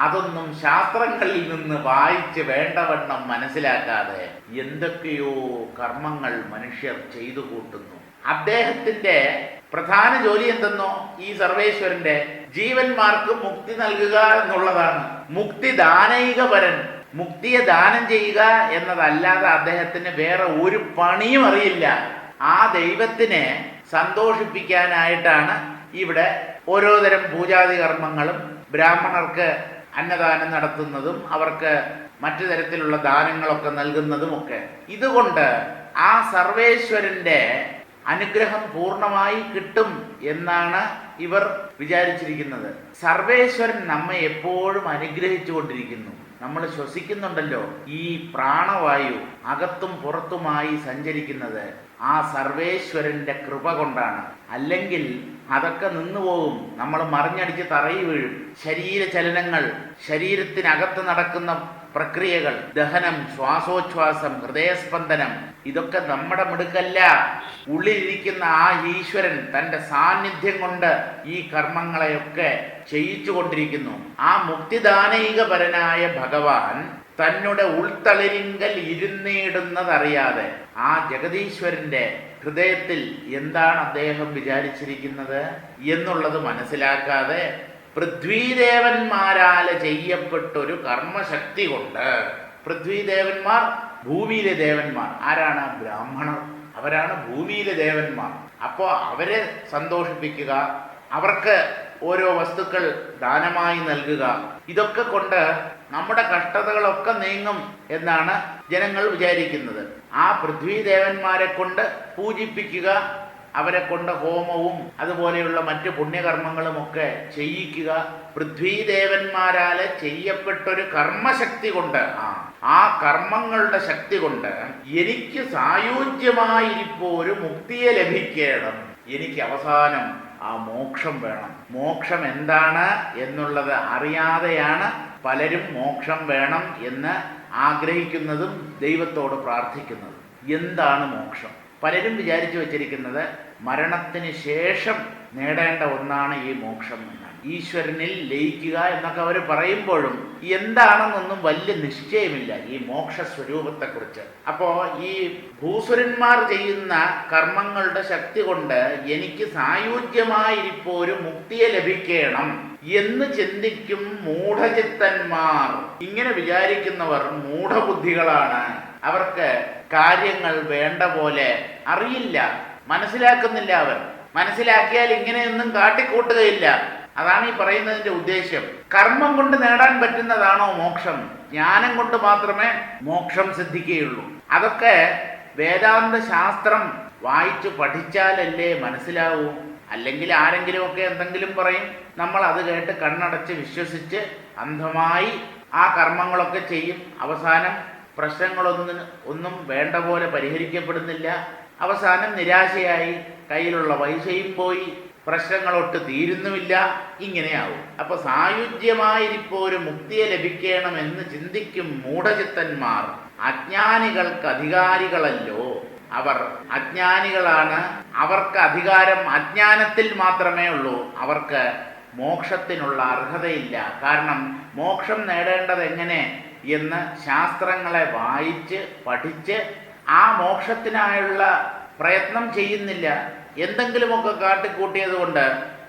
അതൊന്നും ശാസ്ത്രങ്ങളിൽ നിന്ന് വായിച്ച് വേണ്ടവണ്ണം മനസ്സിലാക്കാതെ എന്തൊക്കെയോ കർമ്മങ്ങൾ മനുഷ്യർ ചെയ്തു കൂട്ടുന്നു. അദ്ദേഹത്തിന്റെ പ്രധാന ജോലി എന്തെന്നോ, ഈ സർവേശ്വരന്റെ ജീവന്മാർക്ക് മുക്തി നൽകുക എന്നുള്ളതാണ്. മുക്തിദാനൈകപരൻ, മുക്തിയെ ദാനം ചെയ്യുക എന്നതല്ലാതെ അദ്ദേഹത്തിന് വേറെ ഒരു പണിയും അറിയില്ല. ആ ദൈവത്തിനെ സന്തോഷിപ്പിക്കാനായിട്ടാണ് ഇവിടെ ഓരോ തരം പൂജാതി കർമ്മങ്ങളും ബ്രാഹ്മണർക്ക് അന്നദാനം നടത്തുന്നതും അവർക്ക് മറ്റു തരത്തിലുള്ള ദാനങ്ങളൊക്കെ നൽകുന്നതുമൊക്കെ. ഇതുകൊണ്ട് ആ സർവേശ്വരന്റെ അനുഗ്രഹം പൂർണ്ണമായി കിട്ടും എന്നാണ് ഇവർ വിചാരിച്ചിരിക്കുന്നത്. സർവേശ്വരൻ നമ്മെ എപ്പോഴും അനുഗ്രഹിച്ചു കൊണ്ടിരിക്കുന്നു. നമ്മൾ ശ്വസിക്കുന്നുണ്ടല്ലോ, ഈ പ്രാണവായു അകത്തും പുറത്തുമായി സഞ്ചരിക്കുന്നത് ആ സർവേശ്വരന്റെ കൃപ കൊണ്ടാണ്. അല്ലെങ്കിൽ അതൊക്കെ നിന്നുപോകും, നമ്മൾ മറിഞ്ഞടിച്ച് തറയി വീഴും. ശരീരചലനങ്ങൾ, ശരീരത്തിനകത്ത് നടക്കുന്ന പ്രക്രിയകൾ, ദഹനം, ശ്വാസോച്ഛ്വാസം, ഹൃദയസ്പന്ദനം, ഇതൊക്കെ നമ്മുടെ മിടുക്കല്ല. ഉള്ളിലിരിക്കുന്ന ആ ഈശ്വരൻ തൻ്റെ സാന്നിധ്യം കൊണ്ട് ഈ കർമ്മങ്ങളെയൊക്കെ ചെയ്യിച്ചു കൊണ്ടിരിക്കുന്നു. ആ മുക്തിദാനൈകപരനായ ഭഗവാൻ തന്നെ ഉൾത്തളിരിങ്കൽ ഇരുന്നിടുന്നതറിയാതെ ആ ജഗദീശ്വരന്റെ ഹൃദയത്തിൽ എന്താണ് അദ്ദേഹം വിചാരിച്ചിരിക്കുന്നത് എന്നുള്ളത് മനസ്സിലാക്കാതെ പൃഥ്വീദേവന്മാരാൽ ചെയ്യപ്പെട്ടൊരു കർമ്മശക്തി കൊണ്ട്, പൃഥ്വീദേവന്മാർ ഭൂമിയിലെ ദേവന്മാർ ആരാണ്? ബ്രാഹ്മണർ. അവരാണ് ഭൂമിയിലെ ദേവന്മാർ. അപ്പോൾ അവരെ സന്തോഷിപ്പിക്കുക, അവർക്ക് ഓരോ വസ്തുക്കൾ ദാനമായി നൽകുക, ഇതൊക്കെ കൊണ്ട് നമ്മുടെ കഷ്ടതകളൊക്കെ നീങ്ങും എന്നാണ് ജനങ്ങൾ വിചാരിക്കുന്നത്. ആ പൃഥ്വീദേവന്മാരെ കൊണ്ട് പൂജിപ്പിക്കുക, അവരെ കൊണ്ട് ഹോമവും അതുപോലെയുള്ള മറ്റ് പുണ്യകർമ്മങ്ങളുമൊക്കെ ചെയ്യിക്കുക. പൃഥ്വീദേവന്മാരാൽ ചെയ്യപ്പെട്ടൊരു കർമ്മശക്തി കൊണ്ട്, ആ കർമ്മങ്ങളുടെ ശക്തി കൊണ്ട് എനിക്ക് സായുജ്യമായിരിപ്പോ ഒരു മുക്തിയെ ലഭിക്കണം. എനിക്ക് അവസാനം ആ മോക്ഷം വേണം. മോക്ഷം എന്താണ് എന്നുള്ളത് അറിയാതെയാണ് പലരും മോക്ഷം വേണം എന്ന് ആഗ്രഹിക്കുന്നതും ദൈവത്തോട് പ്രാർത്ഥിക്കുന്നതും. എന്താണ് മോക്ഷം? പലരും വിചാരിച്ചു വച്ചിരിക്കുന്നത് മരണത്തിന് ശേഷം നേടേണ്ട ഒന്നാണ് ഈ മോക്ഷം എന്നാണ്. ഈശ്വരനിൽ ലയിക്കുക എന്നൊക്കെ അവർ പറയുമ്പോഴും എന്താണെന്നൊന്നും വലിയ നിശ്ചയമില്ല ഈ മോക്ഷ സ്വരൂപത്തെക്കുറിച്ച്. അപ്പോൾ ഈ ഭൂസുരന്മാർ ചെയ്യുന്ന കർമ്മങ്ങളുടെ ശക്തി കൊണ്ട് എനിക്ക് സായുജ്യമായിരിപ്പോ ഒരു മുക്തിയെ ലഭിക്കണം എന്ന് ചിന്തിക്കും മൂഢചിത്തന്മാർ. ഇങ്ങനെ വിചാരിക്കുന്നവർ മൂഢബുദ്ധികളാണ്. അവർക്ക് കാര്യങ്ങൾ വേണ്ട പോലെ അറിയില്ല, മനസ്സിലാക്കുന്നില്ല. അവർ മനസ്സിലാക്കിയാൽ ഇങ്ങനെയൊന്നും കാട്ടിക്കൂട്ടുകയില്ല. അതാണ് ഈ പറയുന്നതിന്റെ ഉദ്ദേശ്യം. കർമ്മം കൊണ്ട് നേടാൻ പറ്റുന്നതാണോ മോക്ഷം? ജ്ഞാനം കൊണ്ട് മാത്രമേ മോക്ഷം സിദ്ധിക്കുകയുള്ളൂ. അതൊക്കെ വേദാന്ത ശാസ്ത്രം വായിച്ചു പഠിച്ചാലല്ലേ മനസ്സിലാവൂ. അല്ലെങ്കിൽ ആരെങ്കിലുമൊക്കെ എന്തെങ്കിലും പറയും, നമ്മൾ അത് കേട്ട് കണ്ണടച്ച് വിശ്വസിച്ച് അന്ധമായി ആ കർമ്മങ്ങളൊക്കെ ചെയ്യും. അവസാനം പ്രശ്നങ്ങളൊന്നും വേണ്ട പോലെ പരിഹരിക്കപ്പെടുന്നില്ല. അവസാനം നിരാശയായി കയ്യിലുള്ള പൈസയും പോയി, പ്രശ്നങ്ങളൊട്ട് തീരുന്നുമില്ല. ഇങ്ങനെയാവും. അപ്പൊ സായുജ്യമായിരിപ്പോ ഒരു മുക്തിയെ ലഭിക്കണമെന്ന് ചിന്തിക്കും മൂഢചിത്തന്മാർ. അജ്ഞാനികൾക്ക് അധികാരികളല്ലോ. അവർ അജ്ഞാനികളാണ്. അവർക്ക് അധികാരം അജ്ഞാനത്തിൽ മാത്രമേ ഉള്ളൂ. അവർക്ക് മോക്ഷത്തിനുള്ള അർഹതയില്ല. കാരണം മോക്ഷം നേടേണ്ടത് എങ്ങനെ എന്ന് ശാസ്ത്രങ്ങളെ വായിച്ച് പഠിച്ച് ആ മോക്ഷത്തിനായുള്ള പ്രയത്നം ചെയ്യുന്നില്ല. എന്തെങ്കിലുമൊക്കെ കാട്ടിക്കൂട്ടിയത് കൊണ്ട്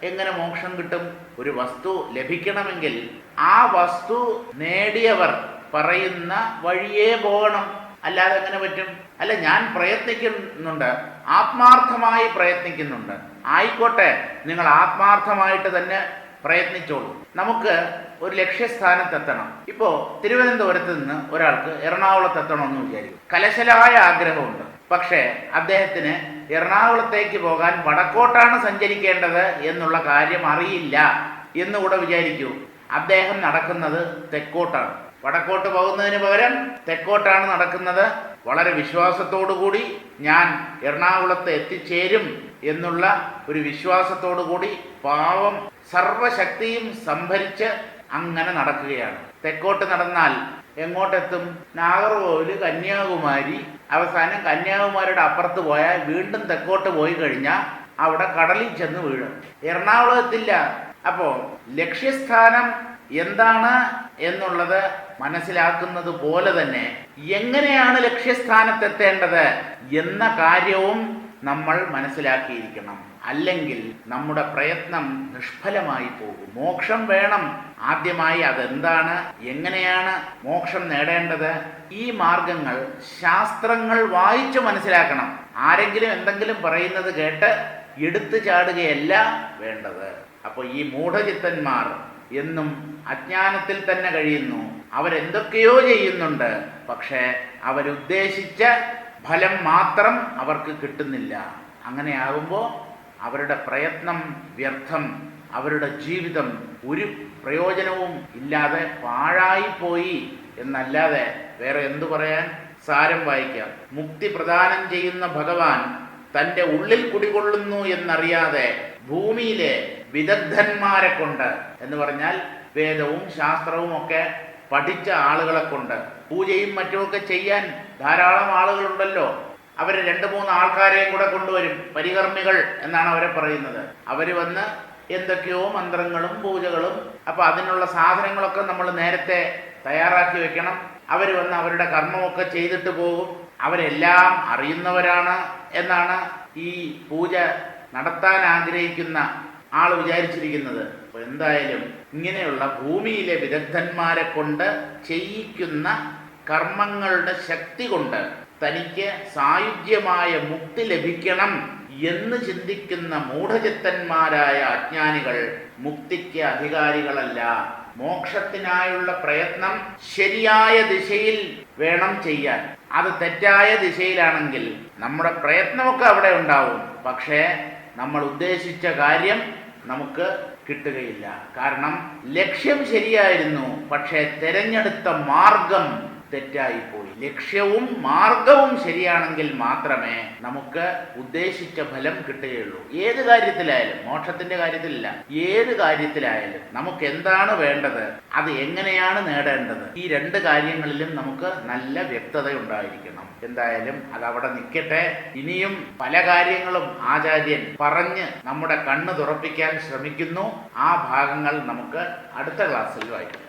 എങ്ങനെ മോക്ഷം കിട്ടും? ഒരു വസ്തു ലഭിക്കണമെങ്കിൽ ആ വസ്തു നേടിയവർ പറയുന്ന വഴിയേ പോകണം. അല്ലാതെ എങ്ങനെ പറ്റും? അല്ല, ഞാൻ പ്രയത്നിക്കുന്നുണ്ട്, ആത്മാർത്ഥമായി പ്രയത്നിക്കുന്നുണ്ട്. ആയിക്കോട്ടെ, നിങ്ങൾ ആത്മാർത്ഥമായിട്ട് തന്നെ പ്രയത്നിച്ചോളൂ. നമുക്ക് ഒരു ലക്ഷ്യസ്ഥാനത്തെത്തണം. ഇപ്പോൾ തിരുവനന്തപുരത്ത് നിന്ന് ഒരാൾക്ക് എറണാകുളത്ത് എത്തണമെന്ന് വിചാരിക്കും. കലശലായ ആഗ്രഹമുണ്ട്. പക്ഷേ അദ്ദേഹത്തിന് എറണാകുളത്തേക്ക് പോകാൻ വടക്കോട്ടാണ് സഞ്ചരിക്കേണ്ടത് എന്നുള്ള കാര്യം അറിയില്ല എന്നുകൂടെ വിചാരിക്കൂ. അദ്ദേഹം നടക്കുന്നത് തെക്കോട്ടാണ്. വടക്കോട്ട് പോകുന്നതിന് പകരം തെക്കോട്ടാണ് നടക്കുന്നത്. വളരെ വിശ്വാസത്തോടു കൂടി ഞാൻ എറണാകുളത്ത് എത്തിച്ചേരും എന്നുള്ള ഒരു വിശ്വാസത്തോടു കൂടി പാവം സർവശക്തിയും സംഭരിച്ച് അങ്ങനെ നടക്കുകയാണ്. തെക്കോട്ട് നടന്നാൽ എങ്ങോട്ടെത്തും? നാഗർകോവിൽ, കന്യാകുമാരി, അവസാനം കന്യാകുമാരിയുടെ അപ്പുറത്ത് പോയാൽ വീണ്ടും തെക്കോട്ട് പോയി കഴിഞ്ഞാൽ അവിടെ കടലിൽ ചെന്ന് വീഴും. എറണാകുളത്തില്ല. അപ്പോൾ ലക്ഷ്യസ്ഥാനം എന്താണ് എന്നുള്ളത് മനസ്സിലാക്കുന്നത് പോലെ തന്നെ എങ്ങനെയാണ് ലക്ഷ്യസ്ഥാനത്തെത്തേണ്ടത് എന്ന കാര്യവും നമ്മൾ മനസ്സിലാക്കിയിരിക്കണം. അല്ലെങ്കിൽ നമ്മുടെ പ്രയത്നം നിഷ്ഫലമായി പോകും. മോക്ഷം വേണം. ആദ്യമായി അതെന്താണ്, എങ്ങനെയാണ് മോക്ഷം നേടേണ്ടത്, ഈ മാർഗങ്ങൾ ശാസ്ത്രങ്ങൾ വായിച്ചു മനസ്സിലാക്കണം. ആരെങ്കിലും എന്തെങ്കിലും പറയുന്നത് കേട്ട് എടുത്തു ചാടുകയല്ല വേണ്ടത്. അപ്പോൾ ഈ മൂഢചിത്തന്മാർ എന്നും അജ്ഞാനത്തിൽ തന്നെ കഴിയുന്നു. അവരെന്തൊക്കെയോ ചെയ്യുന്നുണ്ട്, പക്ഷേ അവരുദ്ദേശിച്ച ഫലം മാത്രം അവർക്ക് കിട്ടുന്നില്ല. അങ്ങനെയാകുമ്പോൾ അവരുടെ പ്രയത്നം വ്യർത്ഥം, അവരുടെ ജീവിതം ഒരു പ്രയോജനവും ഇല്ലാതെ പാഴായിപ്പോയി എന്നല്ലാതെ വേറെ എന്തു പറയാൻ? സാരം വായിക്കാം. മുക്തി പ്രദാനം ചെയ്യുന്ന ഭഗവാൻ തൻ്റെ ഉള്ളിൽ കുടികൊള്ളുന്നു എന്നറിയാതെ ഭൂമിയിലെ വിദഗ്ധന്മാരെ കൊണ്ട്, എന്ന് പറഞ്ഞാൽ വേദവും ശാസ്ത്രവും ഒക്കെ പഠിച്ച ആളുകളെ കൊണ്ട്, പൂജയും മറ്റുമൊക്കെ ചെയ്യാൻ ധാരാളം ആളുകളുണ്ടല്ലോ. അവർ 2-3 ആൾക്കാരെയും കൂടെ കൊണ്ടുവരും. പരികർമ്മികൾ എന്നാണ് അവരെ പറയുന്നത്. അവർ വന്ന് എന്തൊക്കെയോ മന്ത്രങ്ങളും പൂജകളും, അപ്പോൾ അതിനുള്ള സാധനങ്ങളൊക്കെ നമ്മൾ നേരത്തെ തയ്യാറാക്കി വെക്കണം. അവർ വന്ന് അവരുടെ കർമ്മമൊക്കെ ചെയ്തിട്ട് പോകും. അവരെല്ലാം അറിയുന്നവരാണ് എന്നാണ് ഈ പൂജ നടത്താൻ ആഗ്രഹിക്കുന്ന ആൾ വിചാരിച്ചിരിക്കുന്നത്. അപ്പോൾ എന്തായാലും ഇങ്ങനെയുള്ള ഭൂമിയിലെ വിദഗ്ധന്മാരെ കൊണ്ട് ചെയ്യിക്കുന്ന കർമ്മങ്ങളുടെ ശക്തി കൊണ്ട് തനിക്ക് സായുജ്യമായ മുക്തി ലഭിക്കണം എന്ന് ചിന്തിക്കുന്ന മൂഢചിത്തന്മാരായ അജ്ഞാനികൾ മുക്തിക്ക് അധികാരികളല്ല. മോക്ഷത്തിനായുള്ള പ്രയത്നം ശരിയായ ദിശയിൽ വേണം ചെയ്യാൻ. അത് തെറ്റായ ദിശയിലാണെങ്കിൽ നമ്മുടെ പ്രയത്നമൊക്കെ അവിടെ ഉണ്ടാവും, പക്ഷേ നമ്മൾ ഉദ്ദേശിച്ച കാര്യം നമുക്ക് കിട്ടുകയില്ല. കാരണം ലക്ഷ്യം ശരിയായിരുന്നു, പക്ഷേ തിരഞ്ഞെടുത്ത മാർഗം തെറ്റായിപ്പോയി. ലക്ഷ്യവും മാർഗവും ശരിയാണെങ്കിൽ മാത്രമേ നമുക്ക് ഉദ്ദേശിച്ച ഫലം കിട്ടുകയുള്ളൂ. ഏത് കാര്യത്തിലായാലും, മോക്ഷത്തിന്റെ കാര്യത്തിലില്ല, ഏത് കാര്യത്തിലായാലും നമുക്ക് എന്താണ് വേണ്ടത്, അത് എങ്ങനെയാണ് നേടേണ്ടത്, ഈ 2 കാര്യങ്ങളിലും നമുക്ക് നല്ല വ്യക്തത ഉണ്ടായിരിക്കണം. എന്തായാലും അതവിടെ നിൽക്കട്ടെ. ഇനിയും പല കാര്യങ്ങളും ആചാര്യൻ പറഞ്ഞ് നമ്മുടെ കണ്ണ് തുറപ്പിക്കാൻ ശ്രമിക്കുന്നു. ആ ഭാഗങ്ങൾ നമുക്ക് അടുത്ത ക്ലാസ്സിൽ വായിക്കാം.